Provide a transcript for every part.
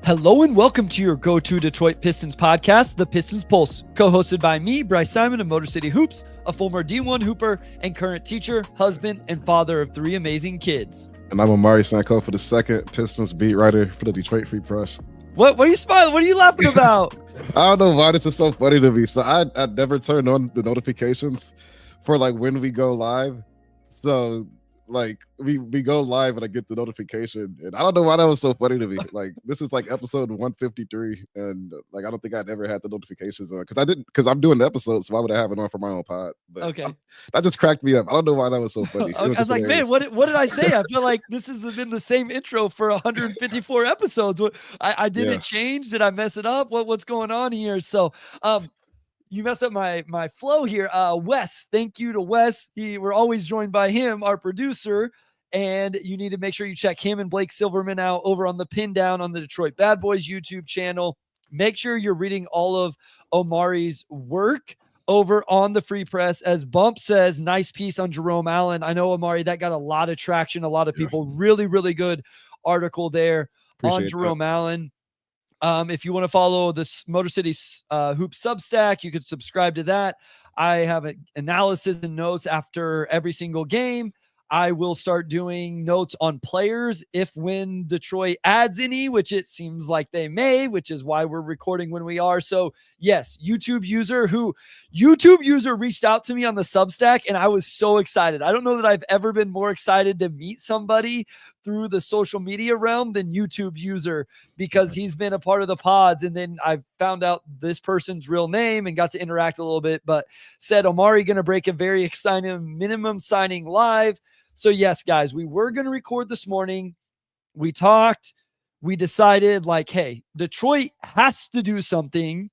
Hello and welcome to your go-to Detroit Pistons podcast, the Pistons Pulse, co-hosted by me, Bryce Simon of Motor City Hoops, a former D1 hooper and current teacher, husband, and father of 3 amazing kids. And I'm Omari Sankofa, the second Pistons beat writer for the Detroit Free Press. What are you smiling? What are you laughing about? I don't know why this is so funny to me. So I never turn on the notifications for like when we go live. So like we go live and I get the notification, and I don't know why that was so funny to me. Like this is like episode 153, and like I don't think I'd ever had the notifications on because I'm doing the episode, so why would I have it on for my own pod? But Okay. That just cracked me up. I don't know why that was so funny. I was like, hilarious. Man, what did I say? I feel like this has been the same intro for 154 episodes. I didn't change. Did I mess it up? What's going on here? So you messed up my flow here. Wes, thank you to Wes. We're always joined by him, our producer, and you need to make sure you check him and Blake Silverman out over on the Pin Down on the Detroit Bad Boys YouTube channel. Make sure you're reading all of Omari's work over on the Free Press. As Bump says, nice piece on Jerome Allen. I know, Omari, that got a lot of traction. A lot of people, really, really good article there. Appreciate on Jerome Allen. If you want to follow this Motor City Hoop Substack, you could subscribe to that. I have an analysis and notes after every single game. I will start doing notes on players when Detroit adds any, which it seems like they may, which is why we're recording when we are. So yes, YouTube user reached out to me on the Substack, and I was so excited. I don't know that I've ever been more excited to meet somebody through the social media realm than YouTube user, because he's been a part of the pods. And then I found out this person's real name and got to interact a little bit, but said, Omari going to break a very exciting minimum signing live. So yes, guys, we were going to record this morning. We talked, we decided like, hey, Detroit has to do something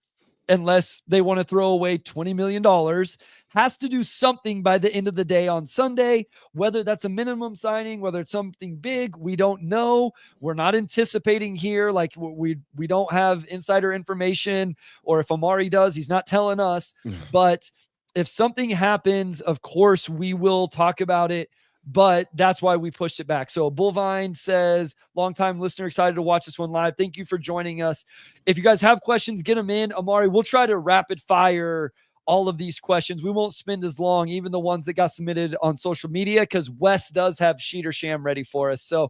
unless they want to throw away $20 million, has to do something by the end of the day on Sunday, whether that's a minimum signing, whether it's something big, we don't know. We're not anticipating here. Like we don't have insider information, or if Omari does, he's not telling us, but if something happens, of course we will talk about it. But that's why we pushed it back. So Bullvine says, longtime listener, excited to watch this one live. Thank you for joining us. If you guys have questions, get them in. Omari, we'll try to rapid fire all of these questions. We won't spend as long, even the ones that got submitted on social media, because Wes does have Sheet or Sham ready for us. So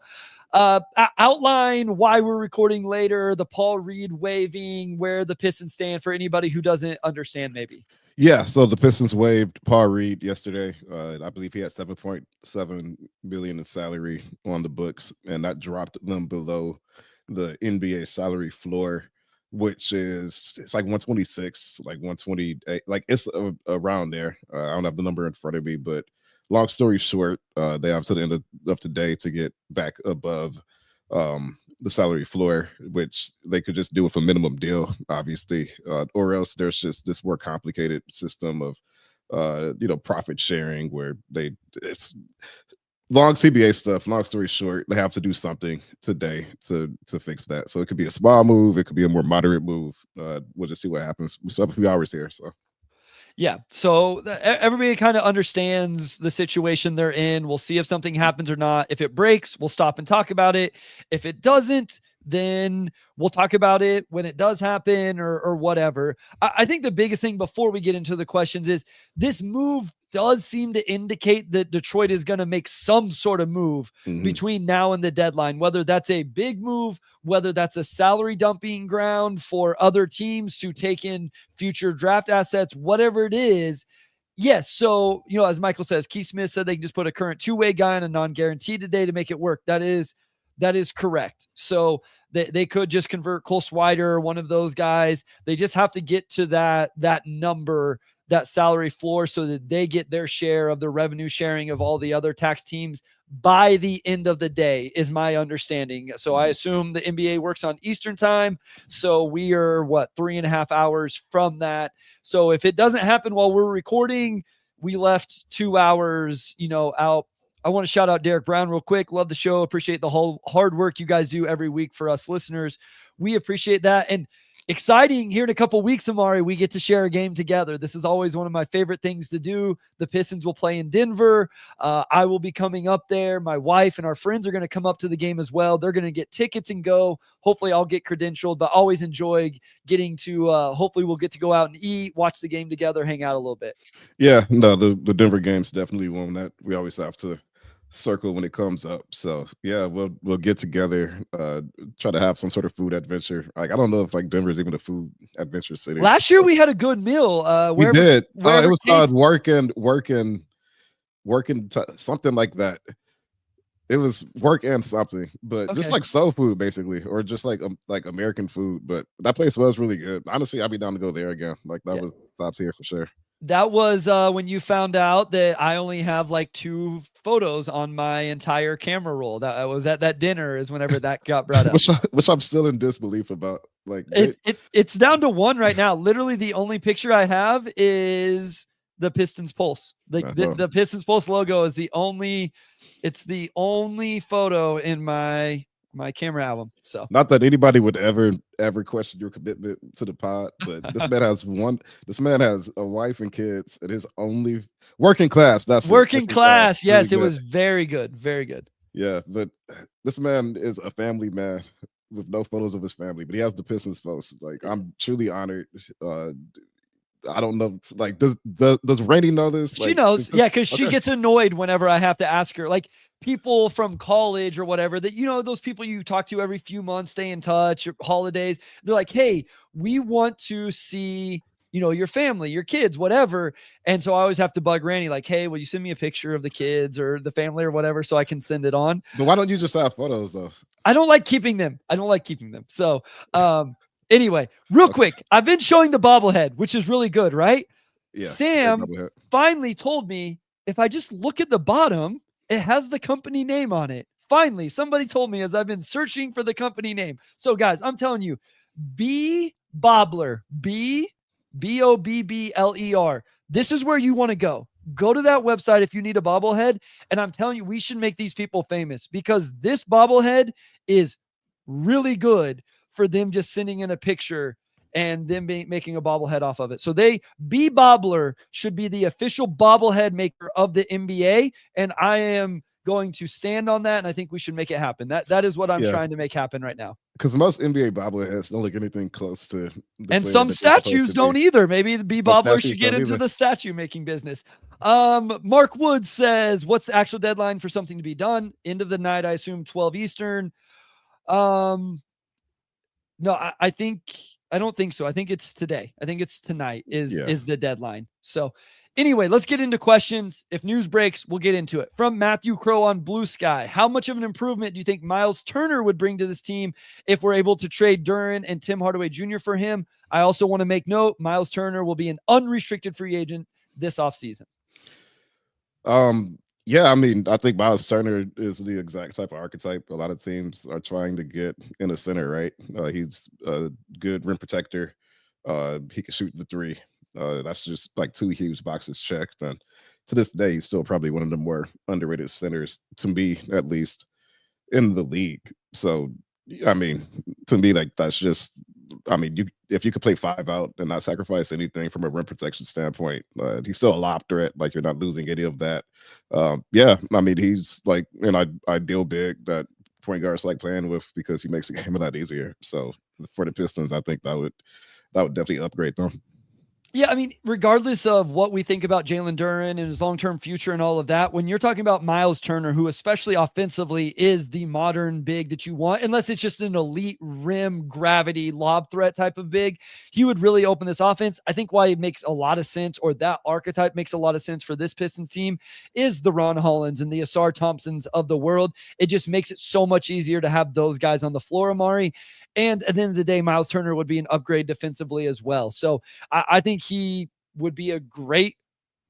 outline why we're recording later, the Paul Reed waiving, where the Pistons stand for anybody who doesn't understand maybe. Yeah, so the Pistons waived Paul Reed yesterday. I believe he had $7.7 million in salary on the books, and that dropped them below the NBA salary floor, which is it's like 126, like 128, like it's around there. I don't have the number in front of me, but long story short, they have to the end of today to get back above the salary floor, which they could just do with a minimum deal, obviously, or else there's just this more complicated system of, profit sharing where it's long CBA stuff. Long story short, they have to do something today to fix that. So it could be a small move. It could be a more moderate move. We'll just see what happens. We still have a few hours here, so. Yeah, so everybody kind of understands the situation they're in. We'll see if something happens or not. If it breaks, we'll stop and talk about it. If it doesn't, then we'll talk about it when it does happen or whatever. I think the biggest thing before we get into the questions is this move does seem to indicate that Detroit is going to make some sort of move between now and the deadline, whether that's a big move, whether that's a salary dumping ground for other teams to take in future draft assets, whatever it is. Yes. So, as Michael says, Keith Smith said they can just put a current two-way guy on a non-guaranteed today to make it work. That is correct. So they could just convert Cole Swider, one of those guys. They just have to get to that number, that salary floor, so that they get their share of the revenue sharing of all the other tax teams by the end of the day, is my understanding. So I assume the NBA works on Eastern time. So we are 3.5 hours from that. So if it doesn't happen while we're recording, we left 2 hours, out. I want to shout out Derek Brown real quick. Love the show. Appreciate the whole hard work you guys do every week for us listeners. We appreciate that. And exciting here in a couple weeks, Omari, we get to share a game together. This is always one of my favorite things to do. The Pistons will play in Denver. I will be coming up there. My wife and our friends are going to come up to the game as well. They're going to get tickets and go. Hopefully I'll get credentialed, but always enjoy getting to, hopefully we'll get to go out and eat, watch the game together, hang out a little bit. Yeah, no, the Denver game's definitely one that we always have to circle when it comes up. So yeah, we'll get together, try to have some sort of food adventure. Like I don't know if like Denver is even a food adventure city. Last year we had a good meal. We did. It was called something like that. It was work and something, but just like soul food basically, or just like American food. But that place was really good. Honestly, I'd be down to go there again. Like that was top tier for sure. That was when you found out that I only have like 2 photos on my entire camera roll. That was at that dinner is whenever that got brought up. which I'm still in disbelief about. Like it's down to 1 right now. Literally the only picture I have is the Pistons Pulse. The Pistons Pulse logo is the only photo in my camera album. So not that anybody would ever question your commitment to the pod, but this man has a wife and kids, and his only working class. That's working class. Yes, really it was very good. Very good. Yeah, but this man is a family man with no photos of his family, but he has the Pistons Pulse. Like I'm truly honored. I don't know. Like, does Rainey know this? She knows. Yeah, because she gets annoyed whenever I have to ask her. Like people from college or whatever that, those people you talk to every few months, stay in touch, holidays. They're like, hey, we want to see, your family, your kids, whatever. And so I always have to bug Randy, like, hey, will you send me a picture of the kids or the family or whatever so I can send it on? But why don't you just have photos though? I don't like keeping them. So, anyway, real quick, I've been showing the bobblehead, which is really good, right? Yeah. Sam finally told me if I just look at the bottom, it has the company name on it. Finally, somebody told me as I've been searching for the company name. So, guys, I'm telling you, Bobbler, Bobbler. This is where you want to go. Go to that website if you need a bobblehead. And I'm telling you, we should make these people famous because this bobblehead is really good for them just sending in a picture and them making a bobblehead off of it. So Bobbler should be the official bobblehead maker of the NBA. And I am going to stand on that. And I think we should make it happen. That is what I'm trying to make happen right now. Because most NBA bobbleheads don't look anything close to. And some statues don't either. Maybe the Bobbler should get into the statue making business. Mark Woods says, what's the actual deadline for something to be done? End of the night, I assume 12 Eastern. No, I don't think so. I think it's today. I think it's tonight is the deadline. So anyway, let's get into questions. If news breaks, we'll get into it. From Matthew Crow on Blue Sky. How much of an improvement do you think Miles Turner would bring to this team if we're able to trade Duren and Tim Hardaway Jr. for him? I also want to make note, Miles Turner will be an unrestricted free agent this offseason. Yeah, I mean, I think Miles Turner is the exact type of archetype a lot of teams are trying to get in the center, right? He's a good rim protector. He can shoot the 3. That's just like 2 huge boxes checked. And to this day, he's still probably one of the more underrated centers, to me, at least, in the league. So, I mean, to me, like that's just, I mean, if you could play 5 out and not sacrifice anything from a rim protection standpoint, he's still a lob threat. Like you're not losing any of that. Yeah, I mean, he's like an ideal big that point guards like playing with because he makes the game a lot easier. So for the Pistons, I think that would definitely upgrade them. Yeah, I mean, regardless of what we think about Jalen Duren and his long-term future and all of that, when you're talking about Miles Turner, who especially offensively is the modern big that you want, unless it's just an elite rim gravity lob threat type of big, he would really open this offense. I think why it makes a lot of sense, or that archetype makes a lot of sense for this Pistons team, is the Ron Hollands and the Asar Thompsons of the world. It just makes it so much easier to have those guys on the floor, Omari. And at the end of the day, Miles Turner would be an upgrade defensively as well. So I think he would be a great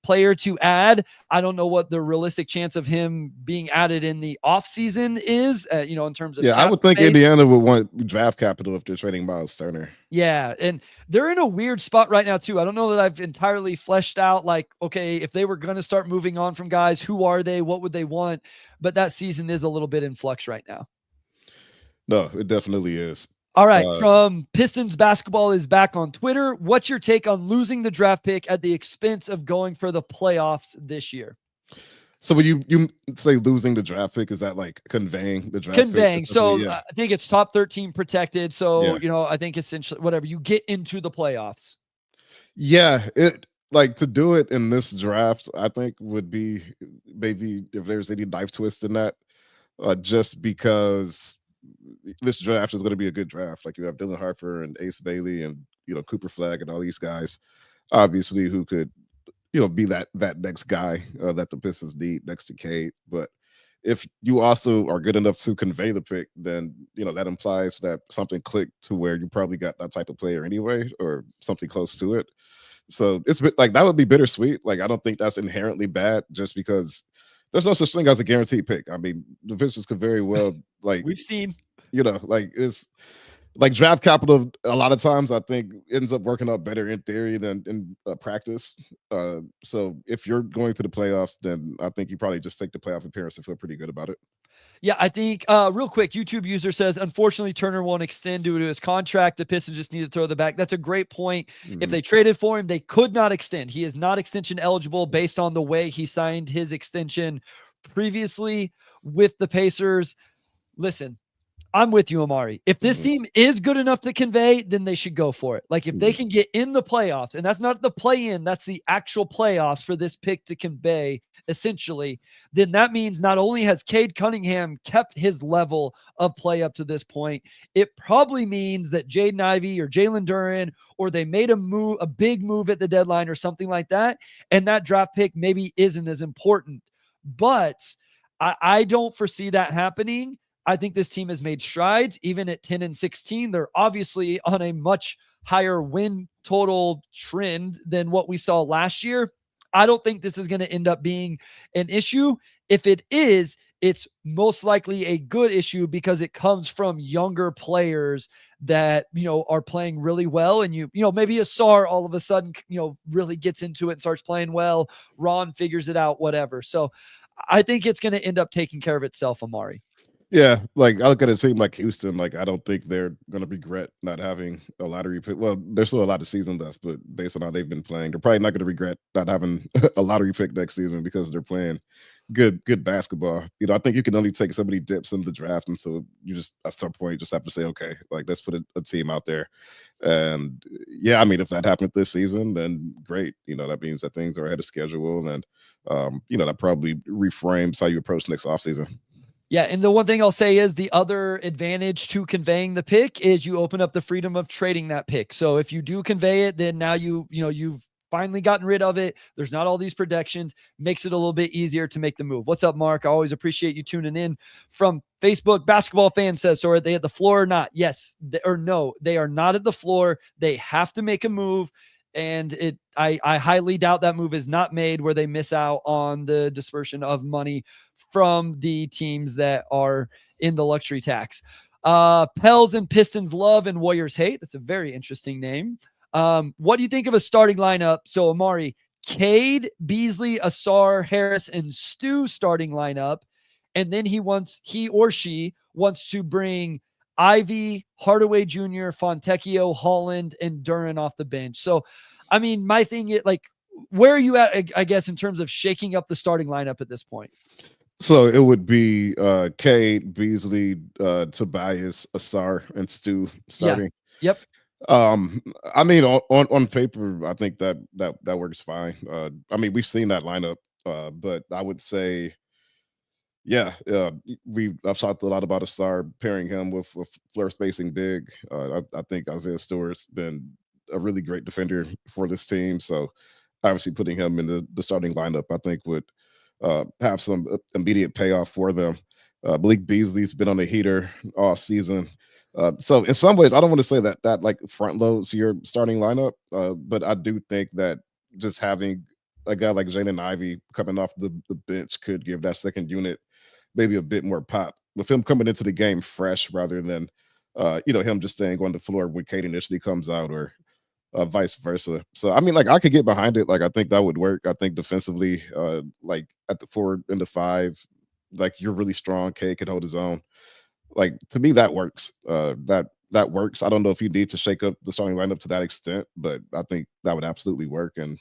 player to add. I don't know what the realistic chance of him being added in the offseason is, in terms of I would think space. Indiana would want draft capital if they're trading Miles Turner. Yeah, and they're in a weird spot right now too. I don't know that I've entirely fleshed out, like, okay, if they were going to start moving on from guys, who are they? What would they want? But that season is a little bit in flux right now. No, it definitely is. All right. Uh, From Pistons Basketball is back on Twitter. What's your take on losing the draft pick at the expense of going for the playoffs this year? so when you say losing the draft pick, is that like conveying the draft pick Conveying. essentially? So Yeah, I think it's top 13 protected. So, yeah, I think essentially whatever you get into the playoffs. yeah. It like to do it in this draft, I think would be maybe if there's any knife twist in that, just because this draft is going to be a good draft. Like you have Dylan Harper and Ace Bailey and Cooper Flag and all these guys, obviously who could be that next guy that the Pistons need next to Cade. But if you also are good enough to convey the pick, then that implies that something clicked to where you probably got that type of player anyway, or something close to it. So like that would be bittersweet. Like I don't think that's inherently bad, just because there's no such thing as a guaranteed pick. I mean, the Pistons could very well like We've seen. like it's like draft capital a lot of times I think ends up working out better in theory than in practice. So if you're going to the playoffs, then I think you probably just take the playoff appearance and feel pretty good about it. Yeah, I think real quick, YouTube user says, unfortunately, Turner won't extend due to his contract. The Pistons just need to throw the back. That's a great point. If Hmm. they traded for him, they could not extend. He is not extension eligible based on the way he signed his extension previously with the Pacers. Listen, I'm with you, Omari. If this Hmm. team is good enough to convey, then they should go for it. Like if they Yeah. can get in the playoffs, and that's not the play in, that's the actual playoffs for this pick to convey, essentially, then that means not only has Cade Cunningham kept his level of play up to this point, it probably means that Jaden Ivey or Jalen Duren, or they made a big move at the deadline or something like that. And that draft pick maybe isn't as important. But I don't foresee that happening. I think this team has made strides even at 10 and 16. They're obviously on a much higher win total trend than what we saw last year. I don't think this is going to end up being an issue. If it is, it's most likely a good issue because it comes from younger players that, are playing really well. And maybe a SAR all of a sudden, really gets into it and starts playing well. Ron figures it out, whatever. So I think it's going to end up taking care of itself, Omari. Yeah, like I look at a team like Houston, like I don't think they're gonna regret not having a lottery pick. Well, there's still a lot of season left, but based on how they've been playing, they're probably not gonna regret not having a lottery pick next season because they're playing good basketball. I think you can only take so many dips in the draft, and so you just at some point you just have to say, okay, like let's put a team out there. And yeah, I mean, if that happened this season, then great. That means that things are ahead of schedule, and that probably reframes how you approach next offseason. Yeah, and the one thing I'll say is the other advantage to conveying the pick is you open up the freedom of trading that pick. So if you do convey it, then now you've finally gotten rid of it. There's not all these protections, makes it a little bit easier to make the move. What's up, Mark? I always appreciate you tuning in. From Facebook, basketball fan says, so are they at the floor or not? Yes, or no, they are not at the floor. They have to make a move. And I highly doubt that move is not made where they miss out on the dispersion of money from the teams that are in the luxury tax. Pels and Pistons love and Warriors hate. That's a very interesting name. What do you think of a starting lineup? So Amari, Cade, Beasley, Asar, Harris, and Stu starting lineup. And then he or she wants to bring Ivy, Hardaway Jr., Fontecchio, Holland, and Duran off the bench. So, I mean, my thing is like, where are you at, I guess, in terms of shaking up the starting lineup at this point? So it would be Cade, Beasley, Tobias, Asar, and Stu Yeah. starting. Yep. Um, I mean, on paper, I think that works fine. I mean, we've seen that lineup, but I would say, yeah, I've talked a lot about Asar pairing him with floor spacing big. I think Isaiah Stewart's been a really great defender for this team, so obviously putting him in the starting lineup, I think would have some immediate payoff for them. Malik Beasley's been on a heater all season. So in some ways, I don't want to say that like front loads your starting lineup, but I do think that just having a guy like Jaden Ivey coming off the bench could give that second unit maybe a bit more pop. With him coming into the game fresh rather than him just staying on the floor when Kate initially comes out, or vice versa. So I mean, like I could get behind it. Like I think that would work. I think defensively, like at the 4 and the 5, like you're really strong. K can hold his own. Like to me, that works. That that works. I don't know if you need to shake up the starting lineup to that extent, but I think that would absolutely work, and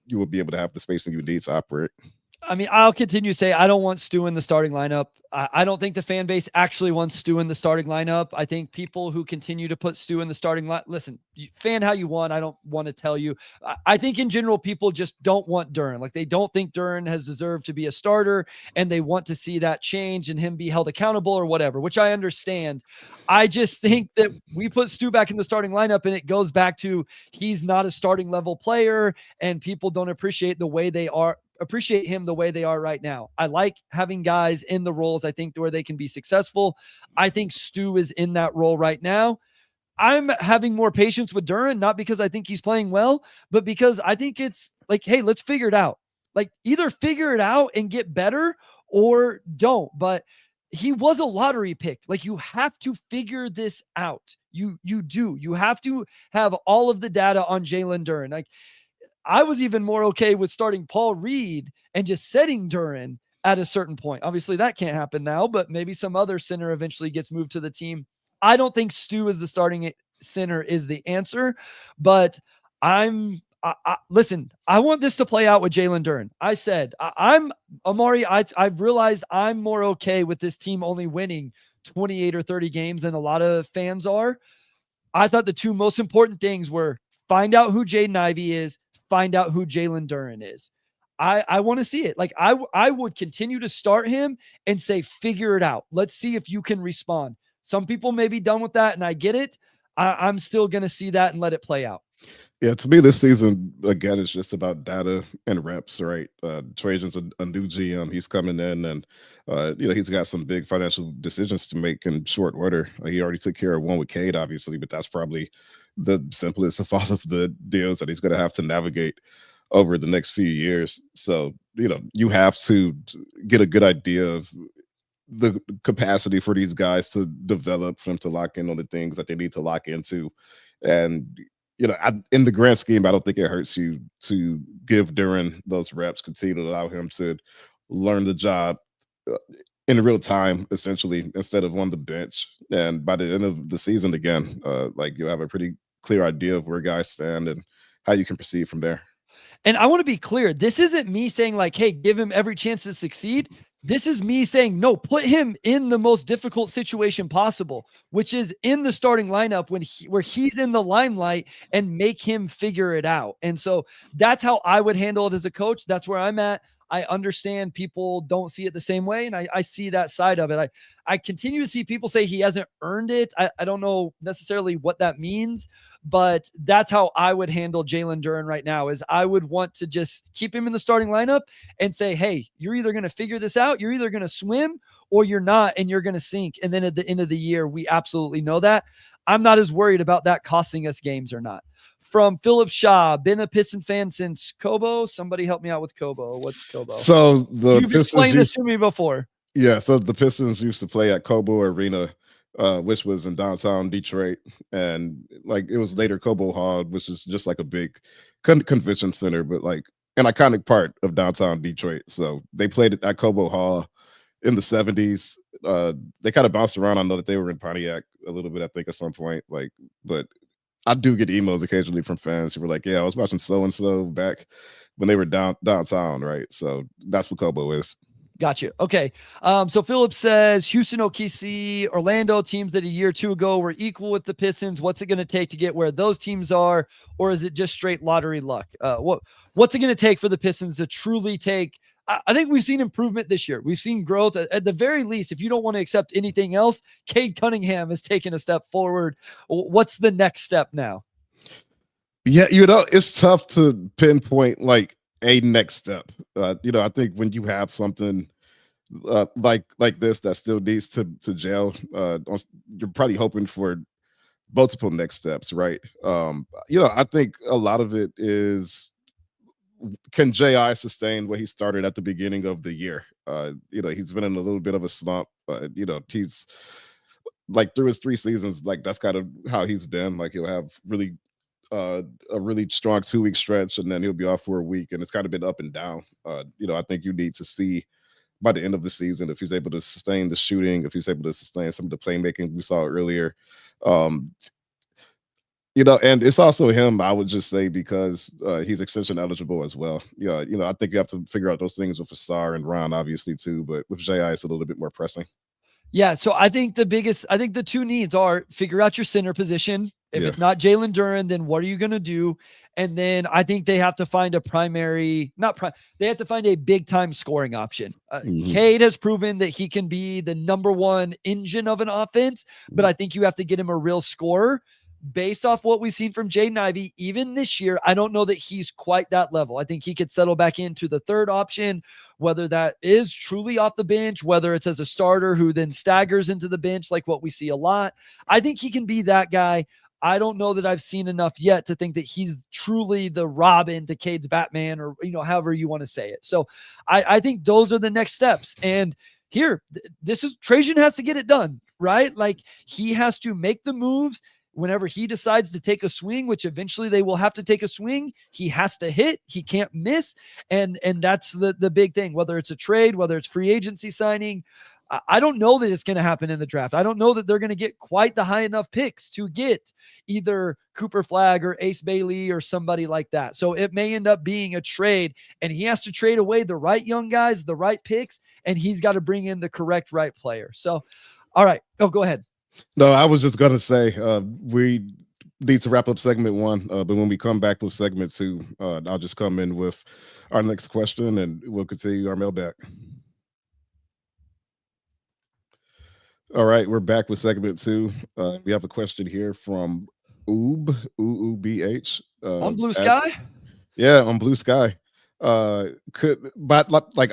you will be able to have the spacing you need to operate. I mean, I'll continue to say I don't want Stu in the starting lineup. I don't think the fan base actually wants Stu in the starting lineup. I think people who continue to put Stu in the starting line, listen, you fan how you want. I don't want to tell you. I think in general, people just don't want Duren. Like they don't think Duren has deserved to be a starter, and they want to see that change and him be held accountable or whatever, which I understand. I just think that we put Stu back in the starting lineup, and it goes back to he's not a starting level player, and people don't appreciate him the way they are right now. I like having guys in the roles I think where they can be successful. I think Stu is in that role right now. I'm having more patience with Duren, not because I think he's playing well, but because I think it's like, hey, let's figure it out. Like either figure it out and get better or don't. But he was a lottery pick. Like you have to figure this out. You do. You have to have all of the data on Jalen Duren. Like I was even more okay with starting Paul Reed and just setting Duren at a certain point. Obviously, that can't happen now, but maybe some other center eventually gets moved to the team. I don't think Stu as the starting center is the answer, but listen, I want this to play out with Jalen Duren. I said, I'm Omari. I've realized I'm more okay with this team only winning 28 or 30 games than a lot of fans are. I thought the two most important things were find out who Jaden Ivey is, find out who Jalen Duren is. I want to see it. Like I would continue to start him and say, figure it out. Let's see if you can respond. Some people may be done with that, and I get it. I'm still going to see that and let it play out. Yeah, to me, this season again is just about data and reps, right? Trajan's a new GM. He's coming in, and he's got some big financial decisions to make in short order. He already took care of one with Cade, obviously, but that's probably the simplest of all of the deals that he's going to have to navigate over the next few years. So you have to get a good idea of the capacity for these guys to develop, for them to lock in on the things that they need to lock into, and in the grand scheme, I don't think it hurts you to give Duren those reps, continue to allow him to learn the job in real time, essentially, instead of on the bench. And by the end of the season, again, like you'll have a pretty clear idea of where guys stand and how you can proceed from there. And I want to be clear. This isn't me saying like, hey, give him every chance to succeed. This is me saying, no, put him in the most difficult situation possible, which is in the starting lineup where he's in the limelight, and make him figure it out. And so that's how I would handle it as a coach. That's where I'm at. I understand people don't see it the same way, and I see that side of it. I continue to see people say he hasn't earned it. I don't know necessarily what that means, but that's how I would handle Jalen Duren right now. Is I would want to just keep him in the starting lineup and say, hey, you're either going to figure this out, you're either going to swim, or you're not, and you're going to sink. And then at the end of the year, we absolutely know that. I'm not as worried about that costing us games or not. From Philip Shaw, been a Piston fan since Kobo. Somebody help me out with Kobo. What's Kobo? So you've explained this to me before. Yeah, so the Pistons used to play at Kobo Arena, which was in downtown Detroit, and like it was later Kobo Hall, which is just like a big convention center, but like an iconic part of downtown Detroit. So they played it at Kobo Hall in the 70s. They kind of bounced around. I know that they were in Pontiac a little bit, I think, at some point. But I do get emails occasionally from fans who were like, yeah, I was watching so-and-so back when they were downtown, right? So that's what Kobo is. Gotcha. Okay. So Philip says Houston, OKC, Orlando, teams that a year or two ago were equal with the Pistons. What's it going to take to get where those teams are? Or is it just straight lottery luck? What's it going to take for the Pistons to truly take? I think we've seen improvement this year. We've seen growth at the very least. If you don't want to accept anything else, Cade Cunningham has taken a step forward. What's the next step now? Yeah, it's tough to pinpoint like a next step. I think when you have something like this that still needs to gel, you're probably hoping for multiple next steps, right? I think a lot of it is, can J.I. sustain what he started at the beginning of the year? He's been in a little bit of a slump. He's like through his 3 seasons, like that's kind of how he's been. Like he'll have a really strong 2-week stretch, and then he'll be off for a week, and it's kind of been up and down. I think you need to see by the end of the season, if he's able to sustain the shooting, if he's able to sustain some of the playmaking we saw earlier. Um, and it's also him, I would just say, because he's extension eligible as well. Yeah, I think you have to figure out those things with Asar and Ron, obviously, too. But with JI, it's a little bit more pressing. Yeah, so I think the two needs are figure out your center position. If it's not Jalen Duren, then what are you going to do? And then I think they have to find a they have to find a big time scoring option. Cade has proven that he can be the number one engine of an offense, but I think you have to get him a real scorer. Based off what we've seen from Jaden Ivey, even this year, I don't know that he's quite that level. I think he could settle back into the third option, whether that is truly off the bench, whether it's as a starter who then staggers into the bench like what we see a lot. I think he can be that guy. I don't know that I've seen enough yet to think that he's truly the Robin to Cade's Batman, or, however you want to say it. So I think those are the next steps. And here, Trajan has to get it done, right? Like, he has to make the moves. Whenever he decides to take a swing, which eventually they will have to take a swing, he has to hit. He can't miss. And that's the big thing, whether it's a trade, whether it's free agency signing. I don't know that it's going to happen in the draft. I don't know that they're going to get quite the high enough picks to get either Cooper Flagg or Ace Bailey or somebody like that. So it may end up being a trade, and he has to trade away the right young guys, the right picks, and he's got to bring in the correct right player. So, all right. Oh, go ahead. No, I was just gonna say we need to wrap up segment one, but when we come back with segment two, I'll just come in with our next question, and we'll continue our mailbag. All right, we're back with segment two. We have a question here from UUBH. On Blue Sky? On Blue Sky. But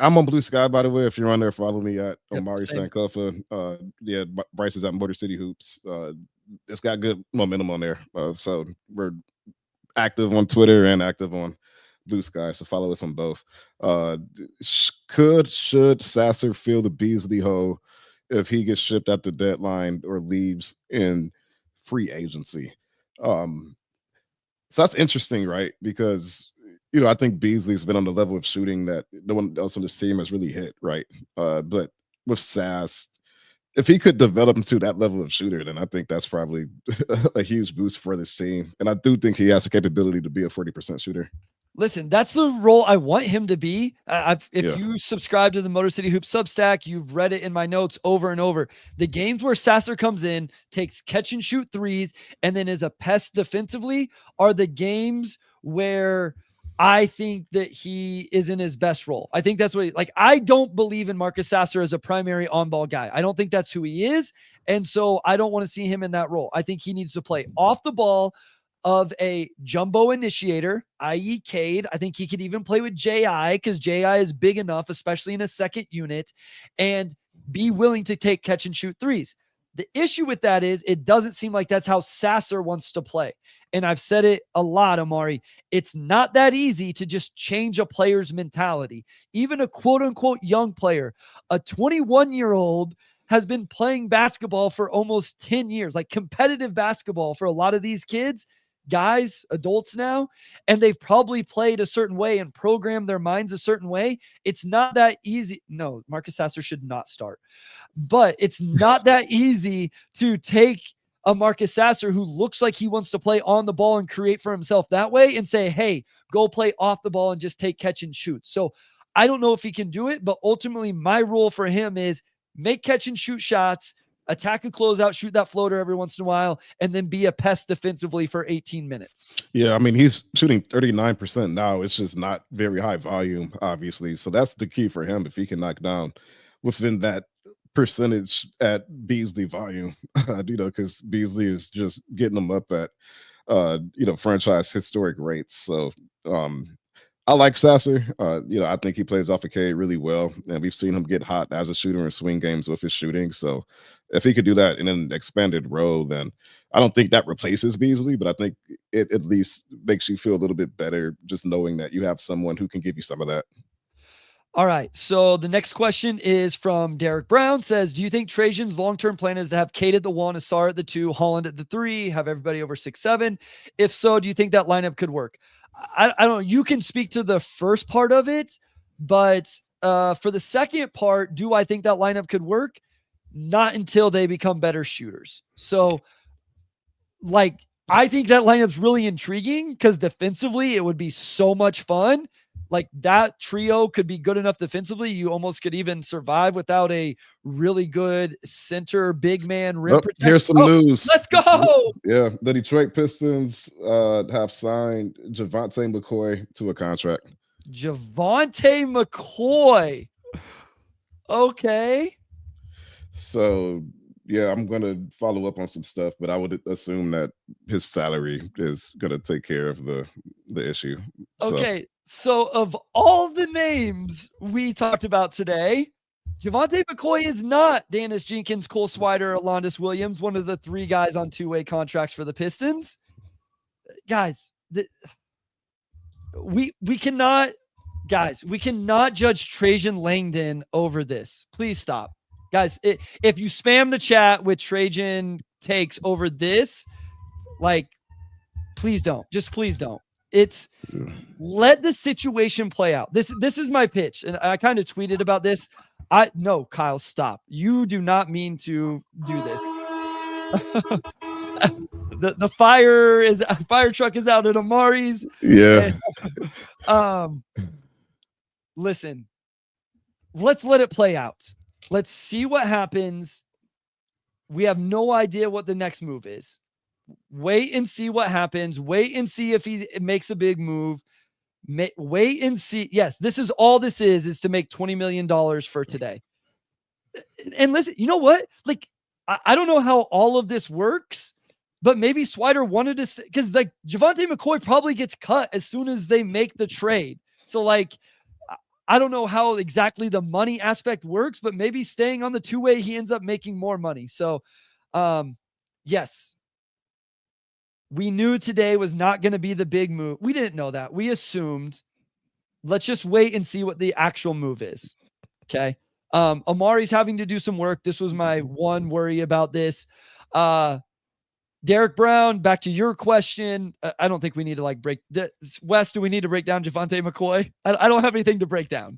I'm on Blue Sky, by the way. If you're on there, follow me at Omari Sankofa. Bryce is at Motor City Hoops. It's got good momentum on there. So we're active on Twitter and active on Blue Sky. So follow us on both. Should Sasser fill the Beasley hole if he gets shipped at the deadline or leaves in free agency? So that's interesting, right? Because I think Beasley's been on the level of shooting that no one else on this team has really hit, right? But with Sass, if he could develop into that level of shooter, then I think that's probably a huge boost for this team. And I do think he has the capability to be a 40% shooter. Listen, that's the role I want him to be. If you subscribe to the Motor City Hoops Substack, you've read it in my notes over and over. The games where Sasser comes in, takes catch and shoot threes, and then is a pest defensively are the games where I think that he is in his best role. I think that's what I don't believe in Marcus Sasser as a primary on-ball guy. I don't think that's who he is. And so I don't want to see him in that role. I think he needs to play off the ball of a jumbo initiator, i.e. Cade. I think he could even play with JI because JI is big enough, especially in a second unit, and be willing to take catch and shoot threes. The issue with that is it doesn't seem like that's how Sasser wants to play. And I've said it a lot, Omari. It's not that easy to just change a player's mentality. Even a quote-unquote young player, a 21-year-old has been playing basketball for almost 10 years, like competitive basketball for a lot of these kids, guys, adults now, and they've probably played a certain way and programmed their minds a certain way. It's not that easy. No, Marcus Sasser should not start. But it's not that easy to take a Marcus Sasser who looks like he wants to play on the ball and create for himself that way and say, hey, go play off the ball and just take catch and shoot. So I don't know if he can do it, but ultimately my rule for him is make catch and shoot shots, attack a closeout, shoot that floater every once in a while, and then be a pest defensively for 18 minutes. Yeah, I mean, he's shooting 39% now. It's just not very high volume, obviously. So that's the key for him if he can knock down within that percentage at Beasley volume, because Beasley is just getting them up at, franchise historic rates. So I like Sasser. I think he plays off of Cade really well, and we've seen him get hot as a shooter in swing games with his shooting. So if he could do that in an expanded role, then I don't think that replaces Beasley, but I think it at least makes you feel a little bit better just knowing that you have someone who can give you some of that. All right. So the next question is from Derek Brown. Says, do you think Trajan's long-term plan is to have Cade at the 1, Asar at the 2, Holland at the 3, have everybody over 6'7"? If so, do you think that lineup could work? I don't know. You can speak to the first part of it, but For the second part, do I think that lineup could work? Not until they become better shooters. So, like, I think that lineup's really intriguing because defensively it would be so much fun. Like, that trio could be good enough defensively. You almost could even survive without a really good center big man rim protector. Here's some news. Let's go. Yeah, the Detroit Pistons have signed Javonte McCoy to a contract. Javonte McCoy. Okay. So yeah, I'm gonna follow up on some stuff, but I would assume that his salary is gonna take care of the issue. Okay, so of all the names we talked about today, Javonte McCoy is not Dennis Jenkins, Cole Swider, Alondis Williams, one of the 3 guys on 2-way contracts for the Pistons. Guys, we cannot judge Trajan Langdon over this. Please stop. Guys, if you spam the chat with Trajan takes over this, like, please don't. Just please don't. It's let the situation play out. This is my pitch. And I kind of tweeted about this. No, Kyle, stop. You do not mean to do this. the fire truck is out at Omari's. Yeah. And, listen, let's let it play out. Let's see what happens. We have no idea what the next move is. Wait and see what happens. Wait and see if he makes a big move. Wait and see. Yes, this is all this is to make $20 million for today. And listen, you know what? Like, I don't know how all of this works, but maybe Swider wanted to say, because like Javonte McCoy probably gets cut as soon as they make the trade. So like, I don't know how exactly the money aspect works, but maybe staying on the 2-way, he ends up making more money. So, yes, we knew today was not going to be the big move. We didn't know that. We assumed. Let's just wait and see what the actual move is. Okay. Omari's having to do some work. This was my one worry about this. Derek Brown, back to your question. I don't think we need to like Wes, do we need to break down Javonte McCoy? I don't have anything to break down.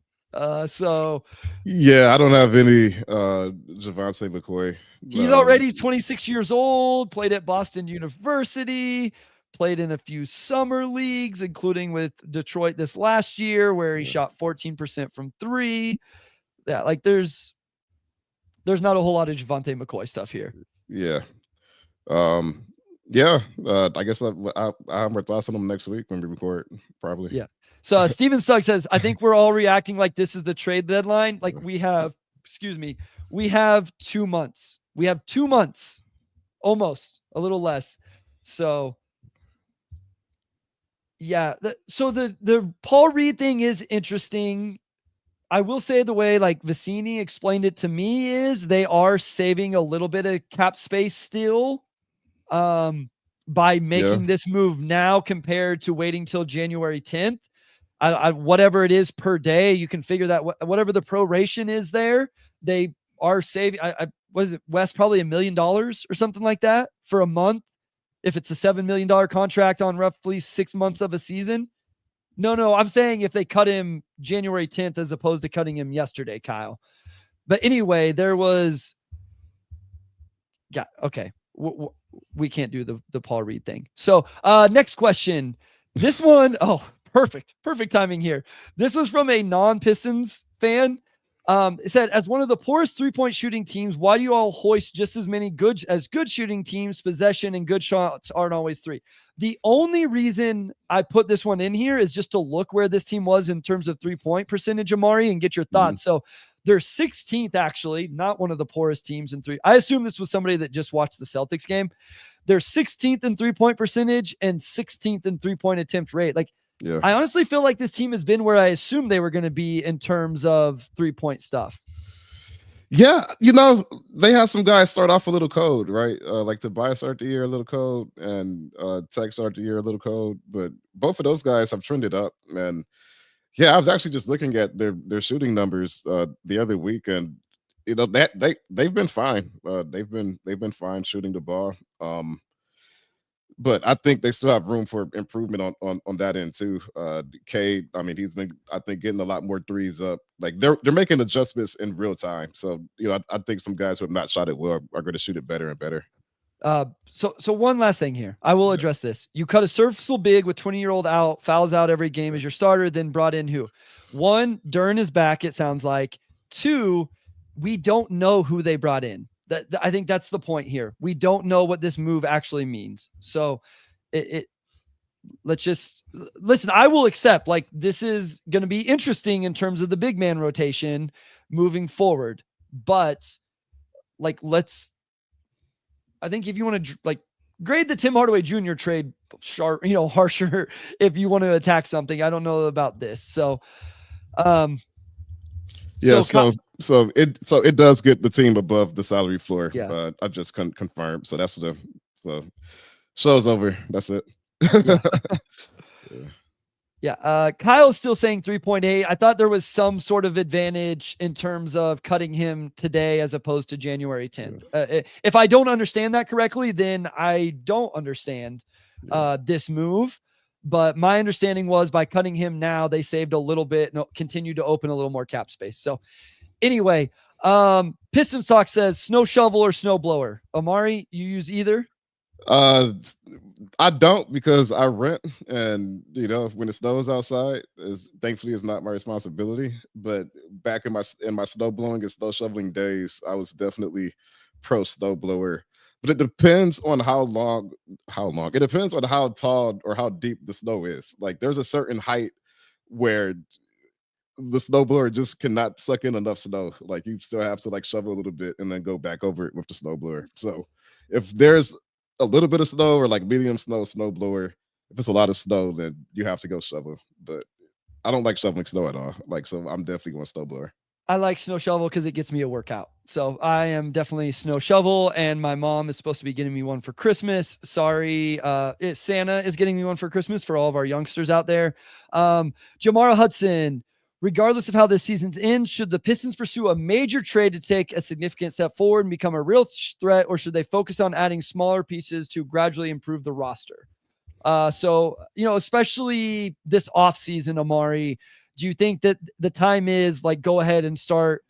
So yeah, I don't have any Javonte McCoy. He's already 26 years old, played at Boston University, played in a few summer leagues, including with Detroit this last year, where he shot 14% from 3. Yeah, like there's not a whole lot of Javonte McCoy stuff here. Yeah. I guess I have more thoughts on them next week when we record, probably. Yeah. So Steven Sugg says, I think we're all reacting like this is the trade deadline. Like we have 2 months. We have 2 months, almost a little less. So yeah. The Paul Reed thing is interesting. I will say the way like Vicini explained it to me is they are saving a little bit of cap space still by making this move now compared to waiting till January 10th. Whatever it is per day, you can figure that whatever the proration is there, they are saving. What is it, Wes? Probably $1 million or something like that for a month. If it's a $7 million contract on roughly 6 months of a season. No, I'm saying if they cut him January 10th as opposed to cutting him yesterday, Kyle. But anyway, there was. Yeah. Okay. We can't do the Paul Reed thing. So next question. This one, perfect timing here. This was from a non-Pistons fan. It said, as one of the poorest 3-point shooting teams, why do you all hoist just as many good shooting teams? Possession and good shots aren't always 3. The only reason I put this one in here is just to look where this team was in terms of 3-point percentage, Omari, and get your thoughts. So they're 16th, actually, not one of the poorest teams in 3. I assume this was somebody that just watched the Celtics game. They're 16th in 3-point percentage and 16th in 3-point attempt rate. Like, yeah. I honestly feel like this team has been where I assumed they were going to be in terms of 3-point stuff. Yeah, they had some guys start off a little cold, right? Like Tobias start the year a little cold, and Tech start the year a little cold. But both of those guys have trended up, and yeah, I was actually just looking at their shooting numbers the other week, and that they've been fine. They've been fine shooting the ball. but I think they still have room for improvement on that end too. Cade, I mean, he's been, I think, getting a lot more threes up. Like they're making adjustments in real time. So I think some guys who have not shot it well are going to shoot it better and better. So one last thing here. I will address this. You cut a serviceable big with 20-year-old out, fouls out every game as your starter, then brought in who? One, Dern is back, it sounds like. Two, we don't know who they brought in. I think that's the point here. We don't know what this move actually means. So let's just listen. I will accept, like, this is going to be interesting in terms of the big man rotation moving forward. But like, I think if you want to like grade the Tim Hardaway Jr. trade sharp, harsher if you want to attack something. I don't know about this. So, yeah. So it does get the team above the salary floor. Yeah. I just confirmed. So that's the show's over. That's it. Yeah. Yeah. Kyle's still saying 3.8. I thought there was some sort of advantage in terms of cutting him today as opposed to January 10th. If I don't understand that correctly, then I don't understand this move. But my understanding was by cutting him now, they saved a little bit and continued to open a little more cap space. So anyway, Pistons Talk says snow shovel or snow blower. Omari, you use either? I don't, because I rent, and when it snows outside, thankfully it's not my responsibility. But back in my snow blowing and snow shoveling days, I was definitely pro snow blower. But it depends on how long. It depends on how tall or how deep the snow is. Like there's a certain height where the snowblower just cannot suck in enough snow. Like you still have to like shovel a little bit and then go back over it with the snowblower. So if there's a little bit of snow or like medium snowblower. If it's a lot of snow, then you have to go shovel. But I don't like shoveling snow at all. So I'm definitely going snowblower. I like snow shovel because it gets me a workout. So I am definitely snow shovel, and my mom is supposed to be getting me one for Christmas. Sorry. Santa is getting me one for Christmas for all of our youngsters out there. Jamara Hudson, regardless of how this season ends, should the Pistons pursue a major trade to take a significant step forward and become a real threat, or should they focus on adding smaller pieces to gradually improve the roster? So, especially this offseason, Omari, do you think that the time is like, go ahead and start?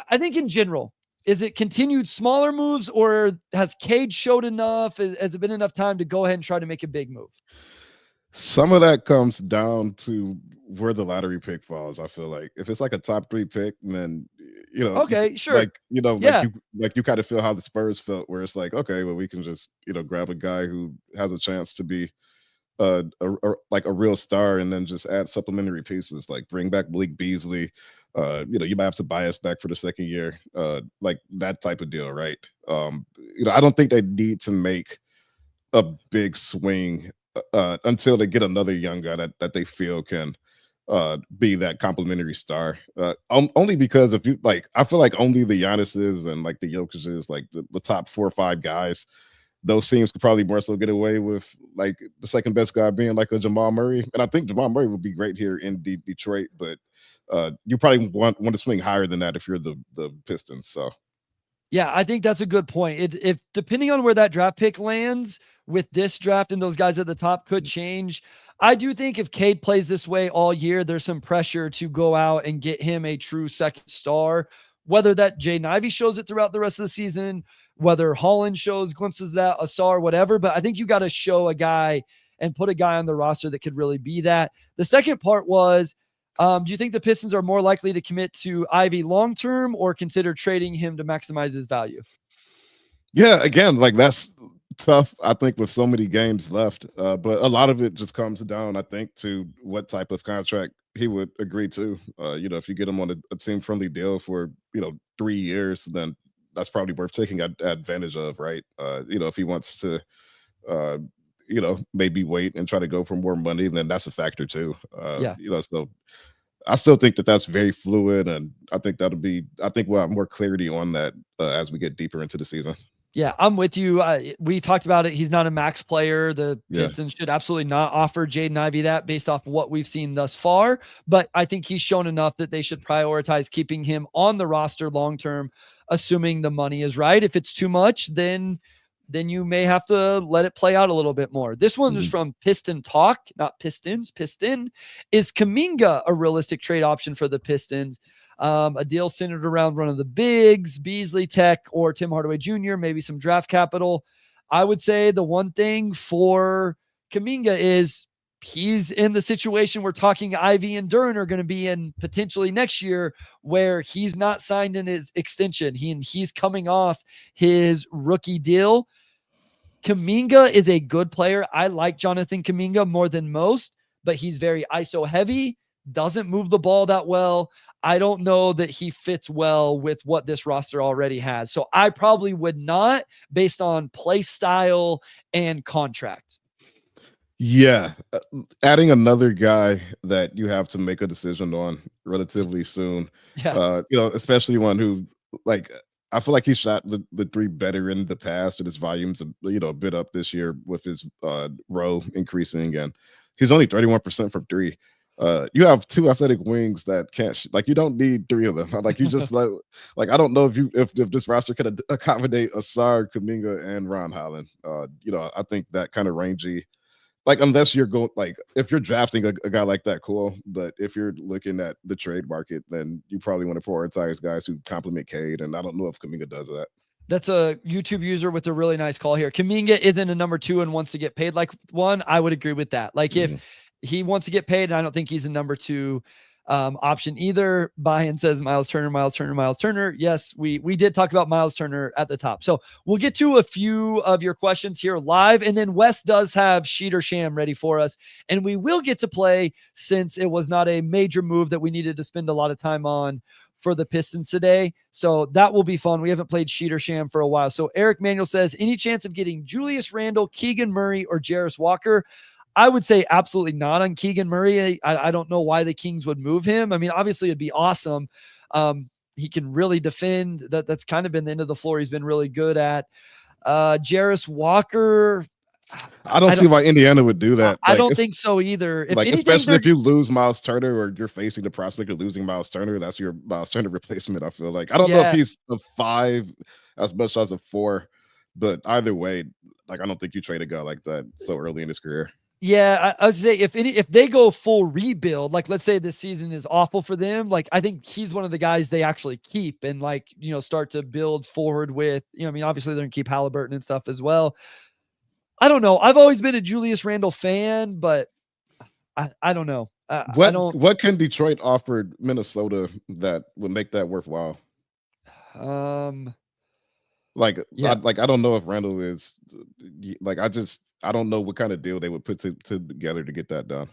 I think in general, is it continued smaller moves, or has Cade showed enough? Has it been enough time to go ahead and try to make a big move? Some of that comes down to where the lottery pick falls. I feel like if it's like a top 3 pick, then okay, sure, like you kind of feel how the Spurs felt, where it's like, okay, well, we can just grab a guy who has a chance to be like a real star, and then just add supplementary pieces, like bring back Malik Beasley. You might have to buy us back for the second year, like that type of deal, right? I don't think they need to make a big swing until they get another young guy that they feel can be that complimentary star. Only because if you like, I feel like only the Giannis's and like the Jokic's, like the top 4 or 5 guys, those teams could probably more so get away with like the second best guy being like a Jamal Murray. And I think Jamal Murray would be great here in Detroit, but you probably want to swing higher than that if you're the Pistons. So yeah, I think that's a good point. If depending on where that draft pick lands with this draft and those guys at the top could change. I do think if Cade plays this way all year, there's some pressure to go out and get him a true second star. Whether that Jaden Ivey shows it throughout the rest of the season, whether Holland shows glimpses of that, Asar, whatever. But I think you got to show a guy and put a guy on the roster that could really be that. The second part was, do you think the Pistons are more likely to commit to Ivy long-term or consider trading him to maximize his value? Yeah, again, like that's tough, I think, with so many games left. But a lot of it just comes down, I think, to what type of contract he would agree to. If you get him on a team-friendly deal for, 3 years, then that's probably worth taking advantage of, right? If he wants to, maybe wait and try to go for more money, then that's a factor too. So I still think that that's very fluid, and I think we'll have more clarity on that as we get deeper into the season. Yeah, I'm with you. We talked about it. He's not a max player. The Pistons should absolutely not offer Jaden Ivey that based off what we've seen thus far. But I think he's shown enough that they should prioritize keeping him on the roster long-term, assuming the money is right. If it's too much, then then you may have to let it play out a little bit more. This one is from Piston Talk, not Pistons. Piston. Is Kuminga a realistic trade option for the Pistons? A deal centered around one of the bigs, Beasley, Tech, or Tim Hardaway Jr., maybe some draft capital. I would say the one thing for Kuminga is he's in the situation we're talking Ivy and Duren are going to be in potentially next year, where he's not signed in his extension. He's coming off his rookie deal. Kuminga is a good player. I like Jonathan Kuminga more than most, but he's very ISO heavy, doesn't move the ball that well. I don't know that he fits well with what this roster already has. So I probably would not, based on play style and contract. Yeah. Adding another guy that you have to make a decision on relatively soon. Yeah. Especially one who, like, I feel like he shot the three better in the past, and his volume's a bit up this year with his row increasing, and he's only 31% from three. You have two athletic wings that can't like, you don't need three of them. Like, you just like I don't know if this roster could accommodate Asar, Kuminga, and Ron Holland. I think that kind of rangy. Like, unless you're going, like, if you're drafting a guy like that, cool. But if you're looking at the trade market, then you probably want to prioritize guys who complement Cade. And I don't know if Kuminga does that. That's a YouTube user with a really nice call here. Kuminga isn't a number 2 and wants to get paid like one. I would agree with that. Like, if he wants to get paid, and I don't think he's a number 2 option either. Buy-in says Miles Turner. Yes, we did talk about Miles Turner at the top. So we'll get to a few of your questions here live, and then Wes does have Sheet or Sham ready for us, and we will get to play, since it was not a major move that we needed to spend a lot of time on for the Pistons today. So that will be fun. We haven't played Sheet or Sham for a while. So Eric Manuel says, any chance of getting Julius Randle, Keegan Murray, or Jarris Walker? I would say absolutely not on Keegan Murray. I don't know why the Kings would move him. I mean, obviously it'd be awesome. He can really defend. That's kind of been the end of the floor he's been really good at. Jarris Walker, I don't see why Indiana would do that. I don't think so either. If anything, especially if you lose Miles Turner, or you're facing the prospect of losing Miles Turner, that's your Miles Turner replacement. I feel like, I don't know if he's a 5 as much as a 4, but either way, like, I don't think you trade a guy like that so early in his career. Yeah, I would say if they go full rebuild, like, let's say this season is awful for them, like, I think he's one of the guys they actually keep and, like, start to build forward with. I mean, obviously they're gonna keep Halliburton and stuff as well. I don't know. I've always been a Julius Randle fan, but I don't know. What can Detroit offer Minnesota that would make that worthwhile? I don't know if Randle is like, I don't know what kind of deal they would put together to get that done.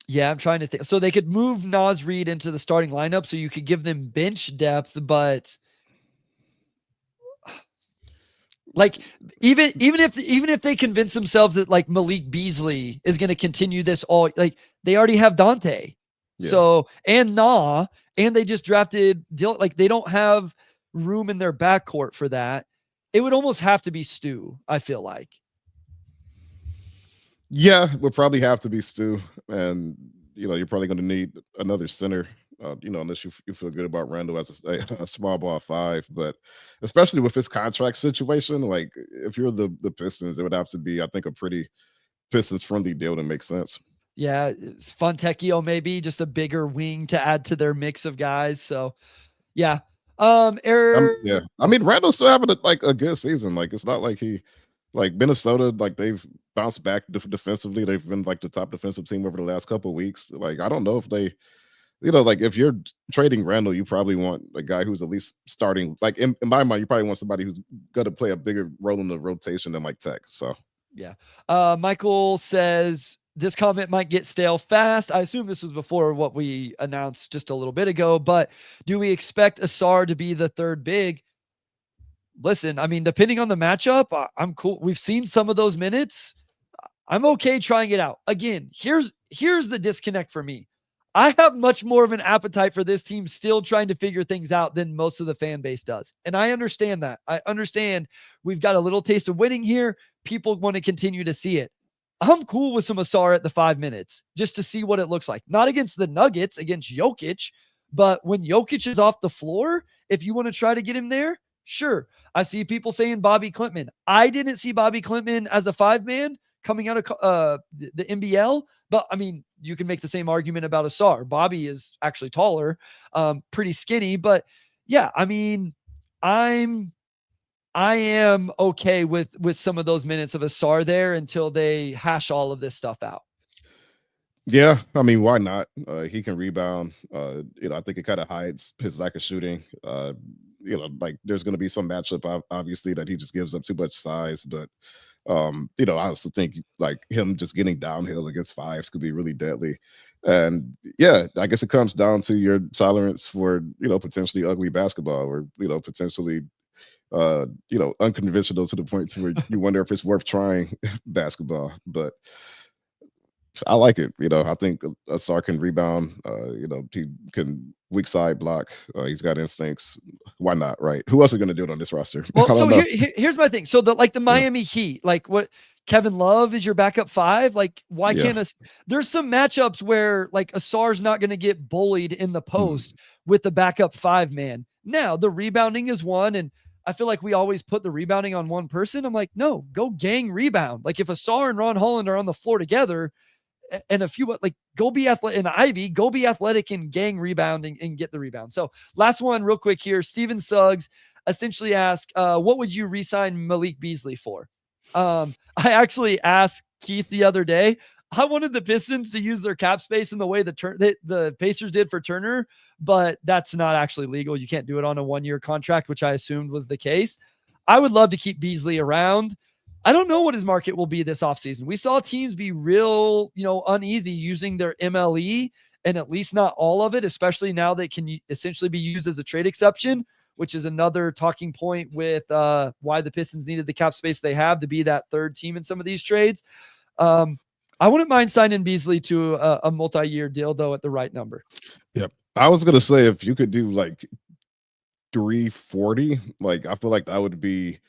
Yeah, I'm trying to think. So they could move Naz Reid into the starting lineup, so you could give them bench depth, but like, even if they convince themselves that, like, Malik Beasley is going to continue this all, like, they already have Dante. Yeah. So, and they just drafted Dylan. Like, they don't have room in their backcourt for that. It would almost have to be Stu, I feel like. Yeah, would probably have to be Stu, and you're probably going to need another center, unless you feel good about Randle as a small ball 5. But especially with his contract situation, like, if you're the Pistons, it would have to be, I think, a pretty Pistons friendly deal to make sense. Yeah, Fontecchio maybe just a bigger wing to add to their mix of guys. So yeah. Yeah, I mean, Randle's still having a good season. Like, it's not like Minnesota, like, they've bounced back defensively. They've been like the top defensive team over the last couple of weeks. Like, I don't know if they, like, if you're trading Randle, you probably want a guy who's at least starting. Like, in my mind, you probably want somebody who's going to play a bigger role in the rotation than like Tech. So yeah. Michael says this comment might get stale fast. I assume this was before what we announced just a little bit ago, but do we expect Asar to be the third big? Listen, I mean, depending on the matchup, I'm cool. We've seen some of those minutes. I'm okay trying it out. Again, here's the disconnect for me. I have much more of an appetite for this team still trying to figure things out than most of the fan base does. And I understand that. I understand we've got a little taste of winning here. People want to continue to see it. I'm cool with some Asar at the 5 minutes just to see what it looks like. Not against the Nuggets, against Jokic, but when Jokic is off the floor, if you want to try to get him there, Sure. I see people saying Bobby Klintman. I didn't see Bobby Klintman as a 5-man coming out of the NBL, but I mean, you can make the same argument about Asar. Bobby is actually taller, pretty skinny, but yeah, I mean, I am okay with some of those minutes of Asar there until they hash all of this stuff out. Yeah, I mean, why not? He can rebound. I think it kind of hides his lack of shooting. Like there's going to be some matchup, obviously, that he just gives up too much size. But I also think like him just getting downhill against fives could be really deadly. And yeah, I guess it comes down to your tolerance for potentially ugly basketball, or potentially unconventional to the point to where you wonder if it's worth trying basketball. But I like it. I think Asar can rebound. He can weak side block. He's got instincts. Why not, right? Who else is going to do it on this roster? Well, so here's my thing. So the Miami Heat, like what Kevin Love is your backup 5. Like, why can't there's some matchups where like Asar's not going to get bullied in the post with the backup 5-man. Now the rebounding is one, and I feel like we always put the rebounding on one person. I'm like, no, go gang rebound. Like if Asar and Ron Holland are on the floor together, and a few like go be athletic and Ivy, go be athletic and gang rebounding and get the rebound. So last one real quick here. Steven Suggs essentially asked, what would you re-sign Malik Beasley for? I actually asked Keith the other day. I wanted the Pistons to use their cap space in the way the Pacers did for Turner, but that's not actually legal. You can't do it on a 1-year contract, which I assumed was the case. I would love to keep Beasley around. I don't know what his market will be this offseason. We saw teams be real, uneasy using their MLE, and at least not all of it, especially now they can essentially be used as a trade exception, which is another talking point with why the Pistons needed the cap space they have to be that third team in some of these trades. I wouldn't mind signing Beasley to a multi-year deal, though, at the right number. Yep. I was going to say, if you could do like 340, like I feel like that would be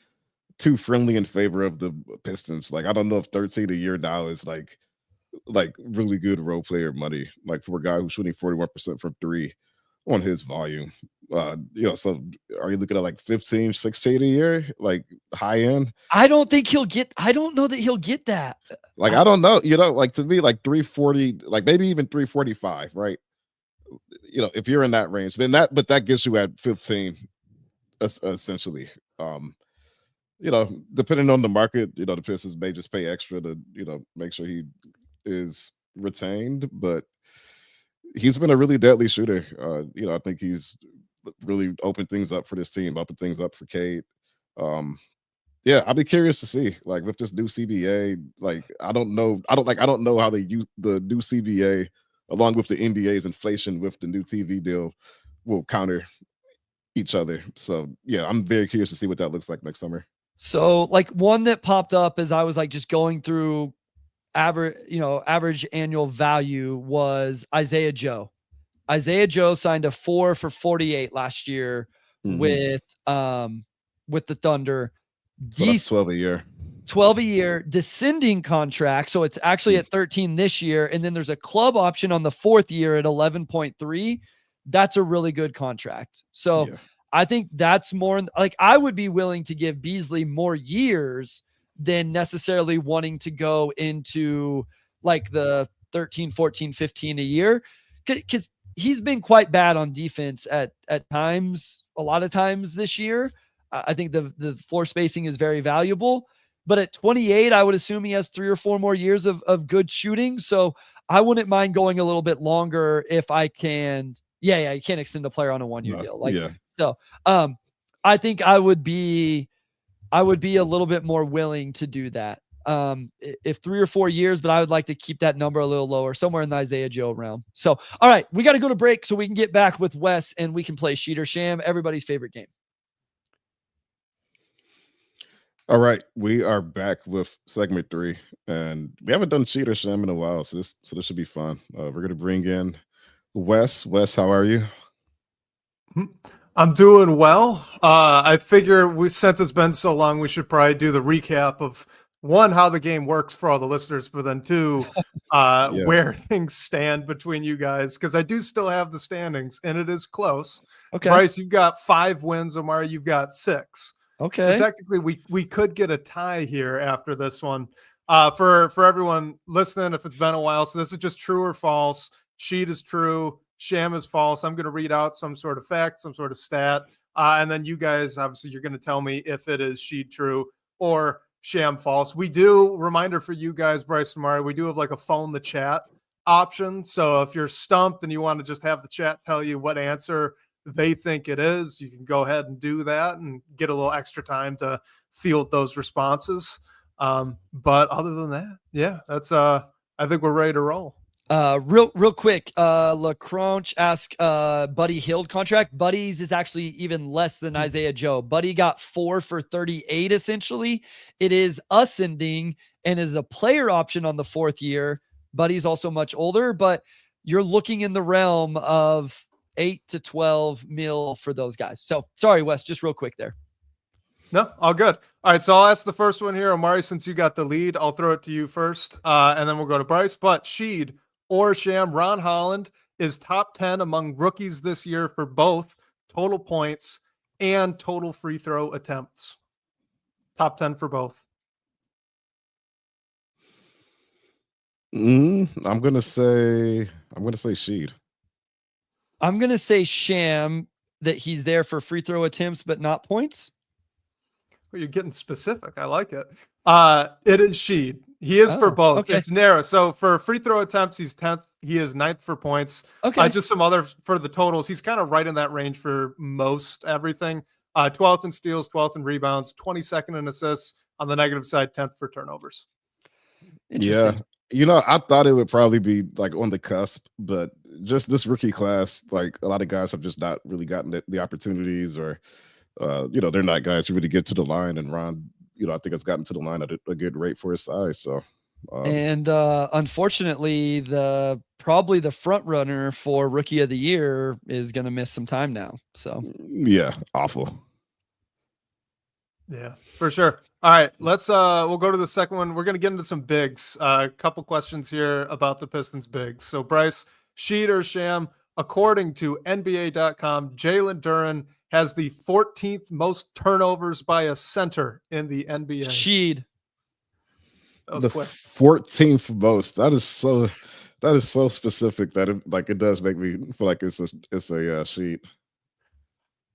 too friendly in favor of the Pistons. Like I don't know if 13 a year now is like really good role player money, like for a guy who's shooting 41% from 3 on his volume. So are you looking at like 15, 16 a year, like high end? I don't know that he'll get that. Like I don't know, like to me, like 340, like maybe even 345, right? If you're in that range, but that gets you at 15 essentially. Depending on the market, the Pistons may just pay extra to, make sure he is retained. But he's been a really deadly shooter. I think he's really opened things up for this team, opened things up for Cade. I'll be curious to see, like with this new CBA, like I don't know how they use the new CBA along with the NBA's inflation with the new TV deal will counter each other. So yeah, I'm very curious to see what that looks like next summer. So like one that popped up as I was like just going through average annual value was Isaiah Joe. Isaiah Joe signed a 4 for $48 last year with the Thunder. So that's 12 a year. 12 a year, descending contract. So it's actually at 13 this year. And then there's a club option on the 4th year at 11.3. That's a really good contract. So I think that's more like I would be willing to give Beasley more years than necessarily wanting to go into like the 13, 14, 15 a year. Because he's been quite bad on defense at times, a lot of times this year. I think the floor spacing is very valuable. But at 28, I would assume he has 3 or 4 more years of good shooting. So I wouldn't mind going a little bit longer if I can. Yeah, you can't extend a player on a 1-year deal. So I think I would be a little bit more willing to do that. If 3 or 4 years, but I would like to keep that number a little lower, somewhere in the Isaiah Joe realm. So, all right, we got to go to break so we can get back with Wes and we can play Sheet or Sham, everybody's favorite game. All right, we are back with segment 3, and we haven't done Sheet or Sham in a while, so this should be fun. We're going to bring in Wes. Wes, how are you? I'm doing well. I figure since it's been so long, we should probably do the recap of one, how the game works for all the listeners, but then two, where things stand between you guys, because I do still have the standings and it is close. Okay. Bryce, you've got 5 wins. Omari, you've got 6. Okay. So technically we could get a tie here after this one. For everyone listening, if it's been a while, so this is just true or false. Sheet is true, sham is false. I'm going to read out some sort of fact, some sort of stat, and then you guys, obviously, you're going to tell me if it is sheet true or sham false. We do, reminder for you guys, Bryce and Omari, we do have like a phone the chat option. So if you're stumped and you want to just have the chat tell you what answer they think it is, you can go ahead and do that and get a little extra time to field those responses. But other than that, yeah, that's I think we're ready to roll. Real quick, LaCronch asked Buddy Hield contract. Buddy's is actually even less than Isaiah Joe. Buddy got 4 for 38 essentially. It is ascending and is a player option on the 4th year. Buddy's also much older, but you're looking in the realm of 8 to 12 mil for those guys. So sorry, Wes, just real quick there. No, all good. All right, so I'll ask the first one here. Omari, since you got the lead, I'll throw it to you first, and then we'll go to Bryce. But Sheed or sham, Ron Holland is top 10 among rookies this year for both total points and total free throw attempts. Top 10 for both. I'm gonna say Sheed. I'm gonna say sham, that he's there for free throw attempts but not points. Well, you're getting specific. I like it. It is Sheed. He is for both. Okay. It's narrow. So for free throw attempts, he's 10th. He is 9th for points. Okay. Just some other for the totals. He's kind of right in that range for most everything. 12th in steals, 12th in rebounds, 22nd in assists. On the negative side, 10th for turnovers. Yeah. I thought it would probably be like on the cusp, but just this rookie class, like a lot of guys have just not really gotten the opportunities, or they're not guys who really get to the line. And Ron, I think has gotten to the line at a good rate for his size. So, and unfortunately, probably the front runner for Rookie of the Year is going to miss some time now. So yeah, awful. Yeah, for sure. All right, we'll go to the second one. We're going to get into some bigs. A couple questions here about the Pistons bigs. So Bryce, Sheed or sham, according to NBA.com, Jalen Duren has the 14th most turnovers by a center in the NBA. Sheed. That was the quick. 14th most. That is so specific that it does make me feel like it's a sheet.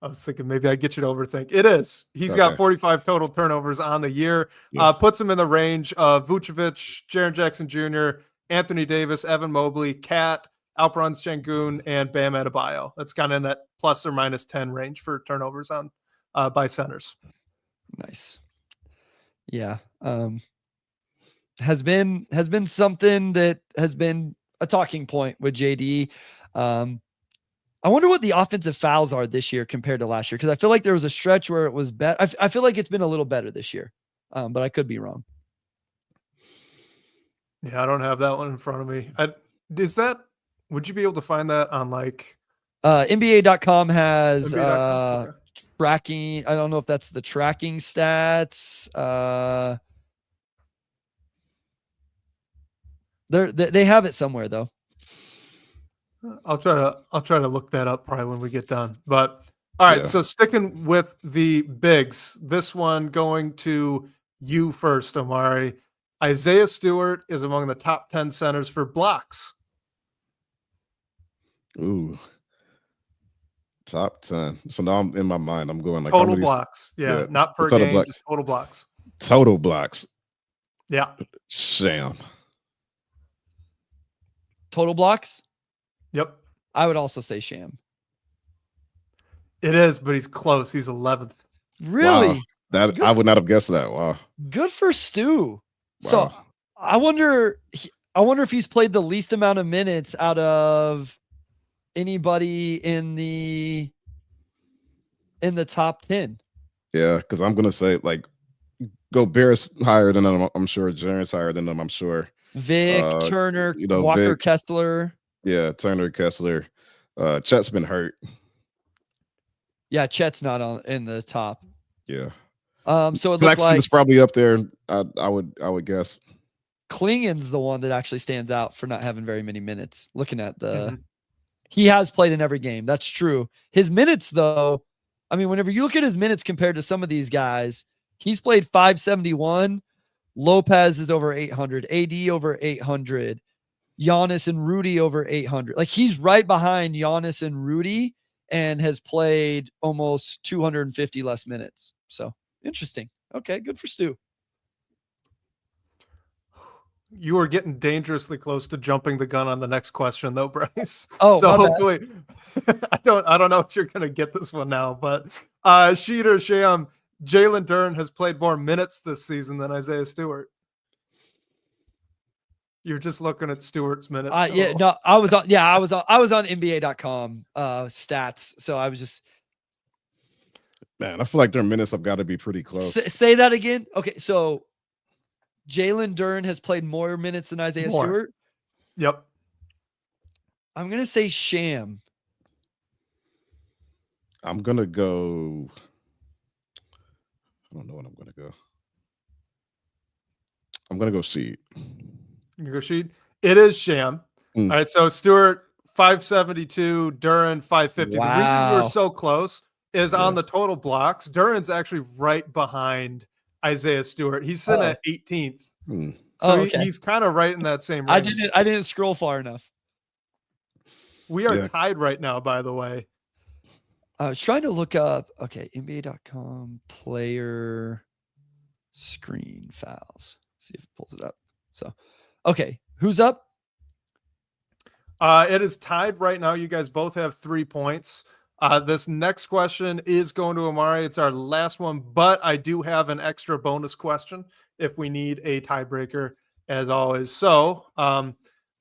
I was thinking maybe I'd get you to overthink. It is. He's got 45 total turnovers on the year. Yeah. Puts him in the range of Vucevic, Jaren Jackson Jr., Anthony Davis, Evan Mobley, Cat, Alperen Sengun, and Bam Adebayo. That's kind of in that plus or minus 10 range for turnovers on by centers. Nice. Yeah. Has been something that has been a talking point with JD. I wonder what the offensive fouls are this year compared to last year, because I feel like there was a stretch where it was better. I feel like it's been a little better this year, but I could be wrong. Yeah, I don't have that one in front of me. Would you be able to find that on like NBA.com has NBA.com? tracking. I don't know if that's the tracking stats. They have it somewhere though. I'll try to look that up probably when we get done. But all right, so sticking with the bigs, this one going to you first, Omari. Isaiah Stewart is among the top 10 centers for blocks. Ooh. Top 10. So now I'm in my mind. I'm going like total blocks. Yeah, not per game, blocks. Just total blocks. Total blocks. Yeah. Sham. Total blocks? Yep. I would also say sham. It is, but he's close. He's 11th. Really? Wow. I would not have guessed that. Wow. Good for Stu. Wow. So I wonder if he's played the least amount of minutes out of anybody in the top 10. Yeah, because I'm gonna say like Gobert's higher than them. I'm sure Jaren's higher than them. I'm sure. Vic, Turner, Walker, Vic, Kessler. Yeah, Turner, Kessler. Chet's been hurt. Yeah, Chet's not in the top. Yeah. So it looked Claxton like is probably up there. I would guess. Klingon's the one that actually stands out for not having very many minutes. Looking at Mhm. he has played in every game. That's true. His minutes, though, I mean, whenever you look at his minutes compared to some of these guys, he's played 571. Lopez is over 800. AD over 800. Giannis and Rudy over 800. Like he's right behind Giannis and Rudy and has played almost 250 less minutes. So interesting. Okay, good for Stu. You are getting dangerously close to jumping the gun on the next question, though, Bryce. Oh, so my bad. hopefully, I don't know if you're gonna get this one now, but Sheed or Sham, Jalen Duren has played more minutes this season than Isaiah Stewart. You're just looking at Stewart's minutes. Yeah, no, I was on NBA.com stats. So I was just Man, I feel like their minutes have got to be pretty close. say that again. Okay, so Jalen Duren has played more minutes than Isaiah Stewart. Yep. I'm gonna say Sham. I'm gonna go. I don't know what I'm gonna go. I'm gonna go Sheed. You can go Sheed. It is Sham. All right, so Stewart 572, Duren 550. Wow. The reason you're so close is on the total blocks. Duren's actually right behind Isaiah Stewart. He's sitting at 18th. So he's kind of right in that same range. I didn't scroll far enough. We are tied right now, by the way. I was trying to look up, NBA.com player screen fouls. See if it pulls it up. So, okay, who's up? It is tied right now. You guys both have 3 points. This next question is going to Omari. It's our last one, but I do have an extra bonus question if we need a tiebreaker, as always. So,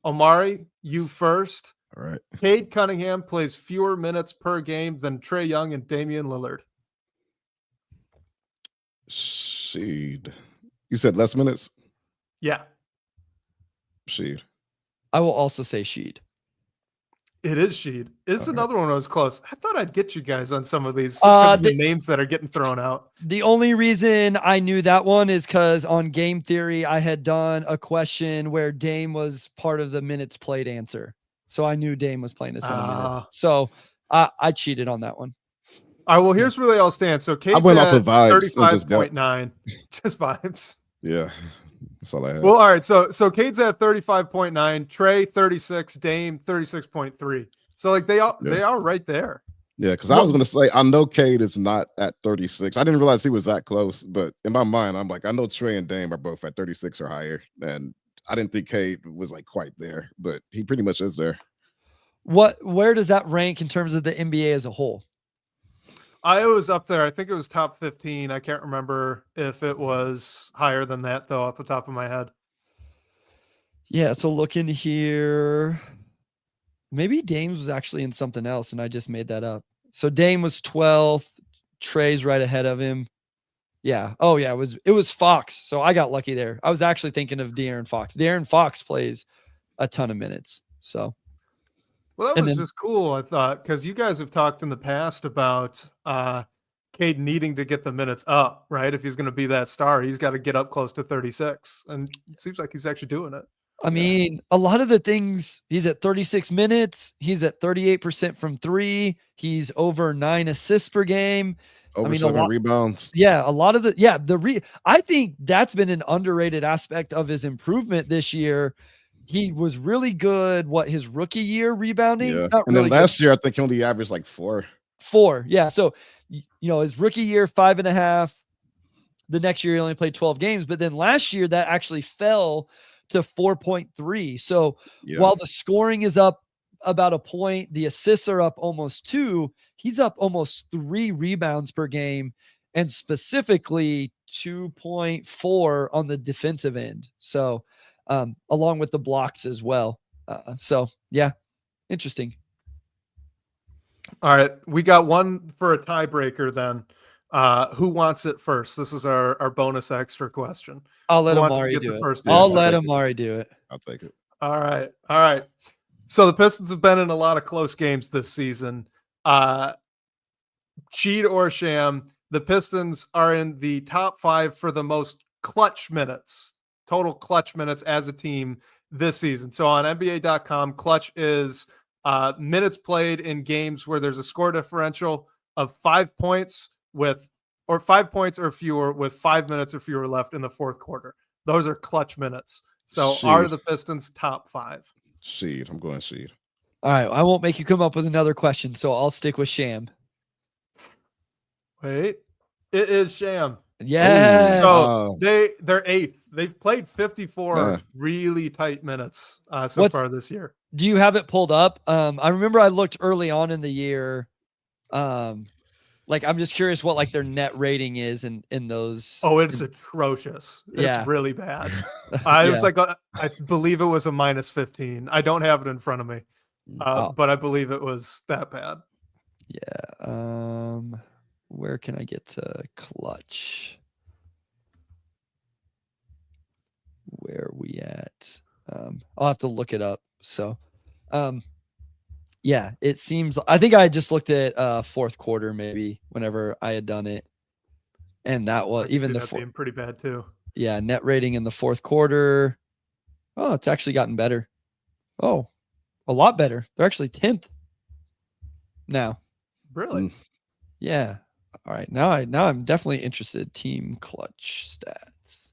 Omari, you first. All right. Cade Cunningham plays fewer minutes per game than Trae Young and Damian Lillard. Sheed. You said less minutes? Yeah. Sheed. I will also say Sheed. It is Sheed. It's another one that was close. I thought I'd get you guys on some of these the names that are getting thrown out. The only reason I knew that one is because on Game Theory, I had done a question where Dame was part of the minutes played answer. So I knew Dame was playing a ton of minutes. So I cheated on that one. All right, well, here's where they all stand. So Cade's I went off of vibes. 35.9. Just vibes. Yeah. That's all I had. Well, all right. So Cade's at 35.9, Trae 36, Dame 36.3. So like they are right there. Yeah, because I was gonna say I know Cade is not at 36. I didn't realize he was that close, but in my mind, I'm like, I know Trae and Dame are both at 36 or higher. And I didn't think Cade was like quite there, but he pretty much is there. Where does that rank in terms of the NBA as a whole? I was up there. I think it was top 15. I can't remember if it was higher than that, though, off the top of my head. Yeah, so looking here, maybe Dame's was actually in something else, and I just made that up. So Dame was 12th. Trae's right ahead of him. Yeah. Oh, yeah. It was Fox. So I got lucky there. I was actually thinking of De'Aaron Fox. De'Aaron Fox plays a ton of minutes. So. Well, that was just cool, I thought, because you guys have talked in the past about Cade needing to get the minutes up, right? If he's going to be that star, he's got to get up close to 36. And it seems like he's actually doing it. I mean, a lot of the things, he's at 36 minutes. He's at 38% from 3. He's over 9 assists per game. Over 7 rebounds. Yeah, a lot of I think that's been an underrated aspect of his improvement this year. He was really good. His rookie year rebounding? Yeah. Not and really then last year, I think he only averaged like 4. 4. Yeah. So, his rookie year, 5.5. The next year, he only played 12 games. But then last year, that actually fell to 4.3. So while the scoring is up about a point, the assists are up almost 2. He's up almost 3 rebounds per game, and specifically 2.4 on the defensive end. So, along with the blocks as well. So yeah, interesting. All right. We got one for a tiebreaker then. Who wants it first? This is our bonus extra question. I'll let Omari do it. Let Omari do it. I'll take it. All right. So the Pistons have been in a lot of close games this season. Cheat or Sham, the Pistons are in the top 5 for the most clutch minutes, total clutch minutes as a team this season. So on NBA.com, clutch is minutes played in games where there's a score differential of 5 points or 5 points or fewer with 5 minutes or fewer left in the fourth quarter. Those are clutch minutes. So are the Pistons top 5? Sheed. I'm going Sheed. All right. I won't make you come up with another question, so I'll stick with Sham. Wait, it is Sham. Yes. So they're 8th. They've played 54 really tight minutes so far this year. Do you have it pulled up? I remember I looked early on in the year. Like I'm just curious what like their net rating is in those. Oh, it's atrocious. It's really bad. I was like, I believe it was a -15. I don't have it in front of me, but I believe it was that bad. Yeah. Where can I get to clutch? Where are we at? I'll have to look it up. So, yeah, it seems, I think I just looked at fourth quarter, maybe whenever I had done it. And that was even the being pretty bad too. Yeah. Net rating in the fourth quarter. Oh, it's actually gotten better. Oh, a lot better. They're actually 10th now. Really? Yeah. All right. Now I'm definitely interested. Team clutch stats.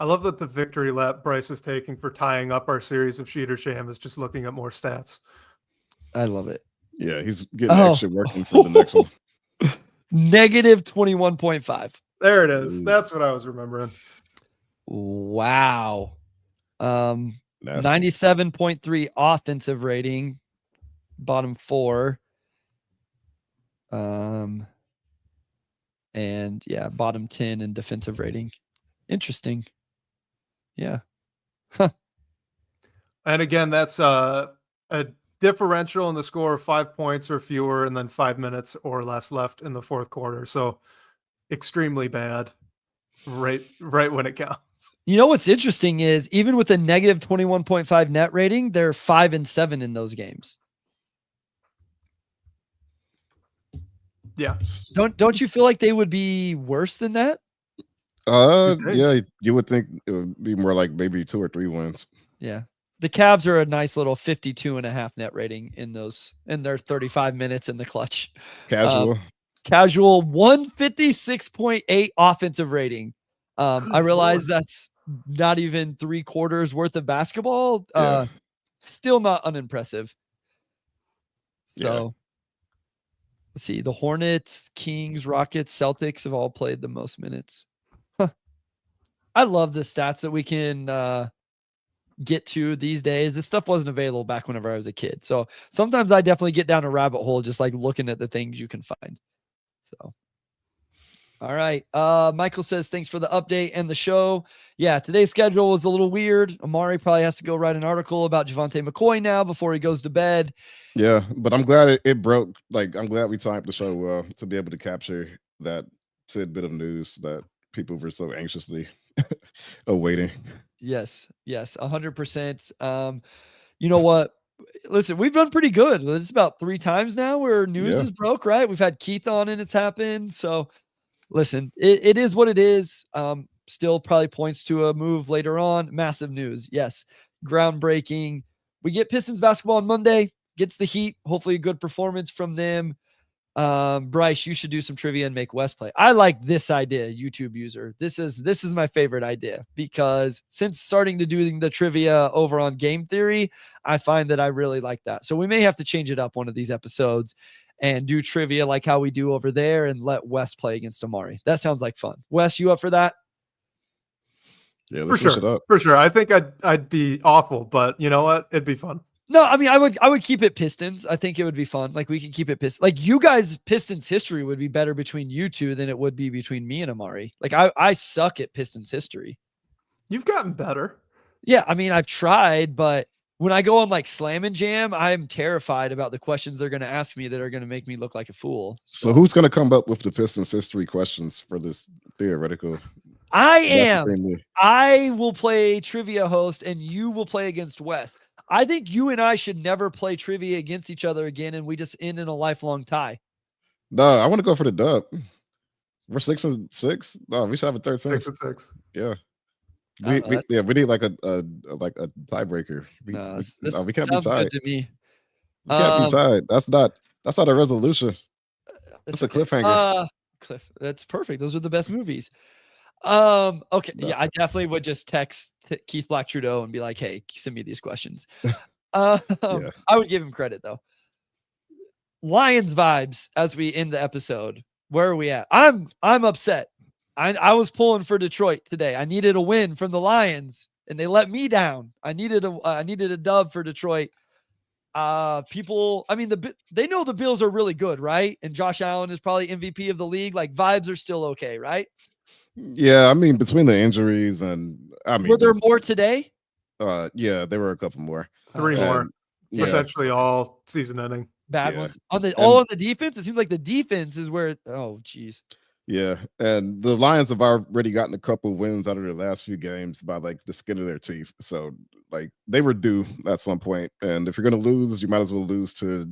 I love that the victory lap Bryce is taking for tying up our series of Sheed or Sham is just looking at more stats. I love it. Yeah, he's getting extra working for the next one. Negative 21.5. There it is. That's what I was remembering. Wow. 97.3 offensive rating. Bottom 4. And yeah, bottom 10 in defensive rating. Interesting. Yeah. Huh. And again, that's a differential in the score of 5 points or fewer, and then 5 minutes or less left in the fourth quarter. So extremely bad right when it counts. You know what's interesting is even with a negative 21.5 net rating, they're 5-7 in those games. Yeah. Don't you feel like they would be worse than that? Yeah, you would think it would be more like maybe 2 or 3 wins. Yeah. The Cavs are a nice little 52.5 net rating in their 35 minutes in the clutch. Casual 156.8 offensive rating. I realize Lord. that's not even 3 quarters worth of basketball. Still not unimpressive. So let's see. The Hornets, Kings, Rockets, Celtics have all played the most minutes. I love the stats that we can get to these days. This stuff wasn't available back whenever I was a kid. So sometimes I definitely get down a rabbit hole just like looking at the things you can find. So, all right. Michael says, thanks for the update and the show. Yeah, today's schedule was a little weird. Omari probably has to go write an article about Javonte McCoy now before he goes to bed. Yeah, but I'm glad it broke. Like, I'm glad we timed the show well to be able to capture that tidbit of news that people were so anxiously awaiting. Yes, 100%. You know what? Listen, we've done pretty good. It's about 3 times now where news is broke, right? We've had Keith on and it's happened. So listen, it is what it is. Still probably points to a move later on. Massive news. Yes. Groundbreaking. We get Pistons basketball on Monday. Gets the Heat. Hopefully a good performance from them. Bryce, you should do some trivia and make West play. I like this idea, YouTube user. This is my favorite idea because since starting to do the trivia over on Game Theory, I find that I really like that. So we may have to change it up one of these episodes and do trivia like how we do over there and let Wes play against Omari. That sounds like fun. Wes, you up for that? Yeah, let's switch it up. For sure. I think I'd be awful, but you know what? It'd be fun. No, I mean, I would keep it Pistons. I think it would be fun. Like we can keep it Pistons. Like you guys, Pistons history would be better between you two than it would be between me and Omari. Like I suck at Pistons history. You've gotten better. Yeah, I mean, I've tried, but when I go on like Slam and Jam, I'm terrified about the questions they're going to ask me that are going to make me look like a fool. So who's going to come up with the Pistons history questions for this theoretical? I am. I will play trivia host and you will play against Wes. I think you and I should never play trivia against each other again, and we just end in a lifelong tie. No, I want to go for the dub. We're 6-6. No, we should have a third team. 6-6. Yeah. We need like a tiebreaker. We can't be sounds tied. good to me. We can't be tied. That's not a resolution. That's a cliffhanger. Cliff, that's perfect. Those are the best movies. Okay, No. yeah, I definitely would just text Keith Black Trudeau and be like, "Hey, send me these questions." Yeah. I would give him credit though. Lions vibes as we end the episode. Where are we at? I'm upset. I was pulling for Detroit today. I needed a win from the Lions, and they let me down. I needed a dub for Detroit. People, I mean, they know the Bills are really good, right? And Josh Allen is probably MVP of the league. Like vibes are still okay, right? Yeah, I mean, between the injuries and were there more today? Yeah, there were a couple more. 3 more. Yeah. Potentially all season ending. Bad ones. On the defense, it seems like the defense is where geez. Yeah, and the Lions have already gotten a couple wins out of their last few games by like the skin of their teeth. So like they were due at some point, and if you're going to lose, you might as well lose to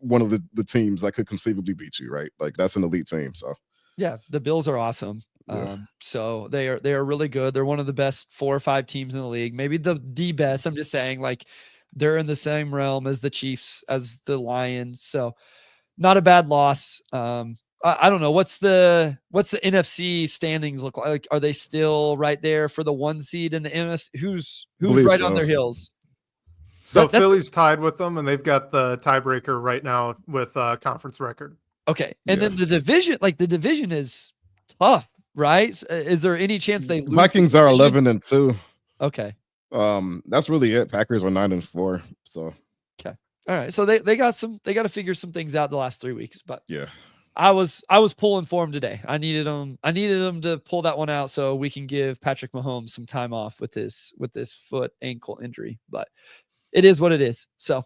one of the teams that could conceivably beat you, right? Like that's an elite team. So yeah, the Bills are awesome. Yeah. So they are really good. They're one of the best 4 or 5 teams in the league, maybe the best. I'm just saying, like they're in the same realm as the Chiefs, as the Lions. So not a bad loss. I don't know. What's the NFC standings look like? Like, are they still right there for the 1 seed in the NFC? Who's right on their heels? So Philly's tied with them, and they've got the tiebreaker right now with conference record. Okay, and then the division is tough, right? Is there any chance they lose? Vikings are 11-2. Okay. That's really it. Packers are 9-4. So okay. All right. So they got to figure some things out the last 3 weeks, but yeah. I was pulling for him today. I needed him to pull that one out so we can give Patrick Mahomes some time off with this foot ankle injury. But it is what it is. So,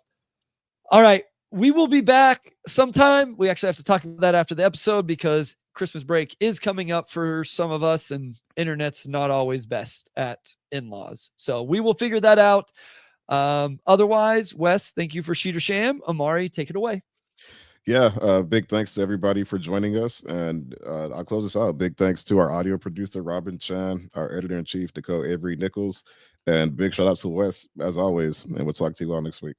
all right, we will be back sometime. We actually have to talk about that after the episode because Christmas break is coming up for some of us, and internet's not always best at in-laws. So we will figure that out. Otherwise, Wes, thank you for Sheet or Sham. Omari, take it away. Yeah, big thanks to everybody for joining us, and I'll close this out. Big thanks to our audio producer Robin Chan, our editor-in-chief Nicole Avery Nichols, and big shout out to Wes as always. And we'll talk to you all next week.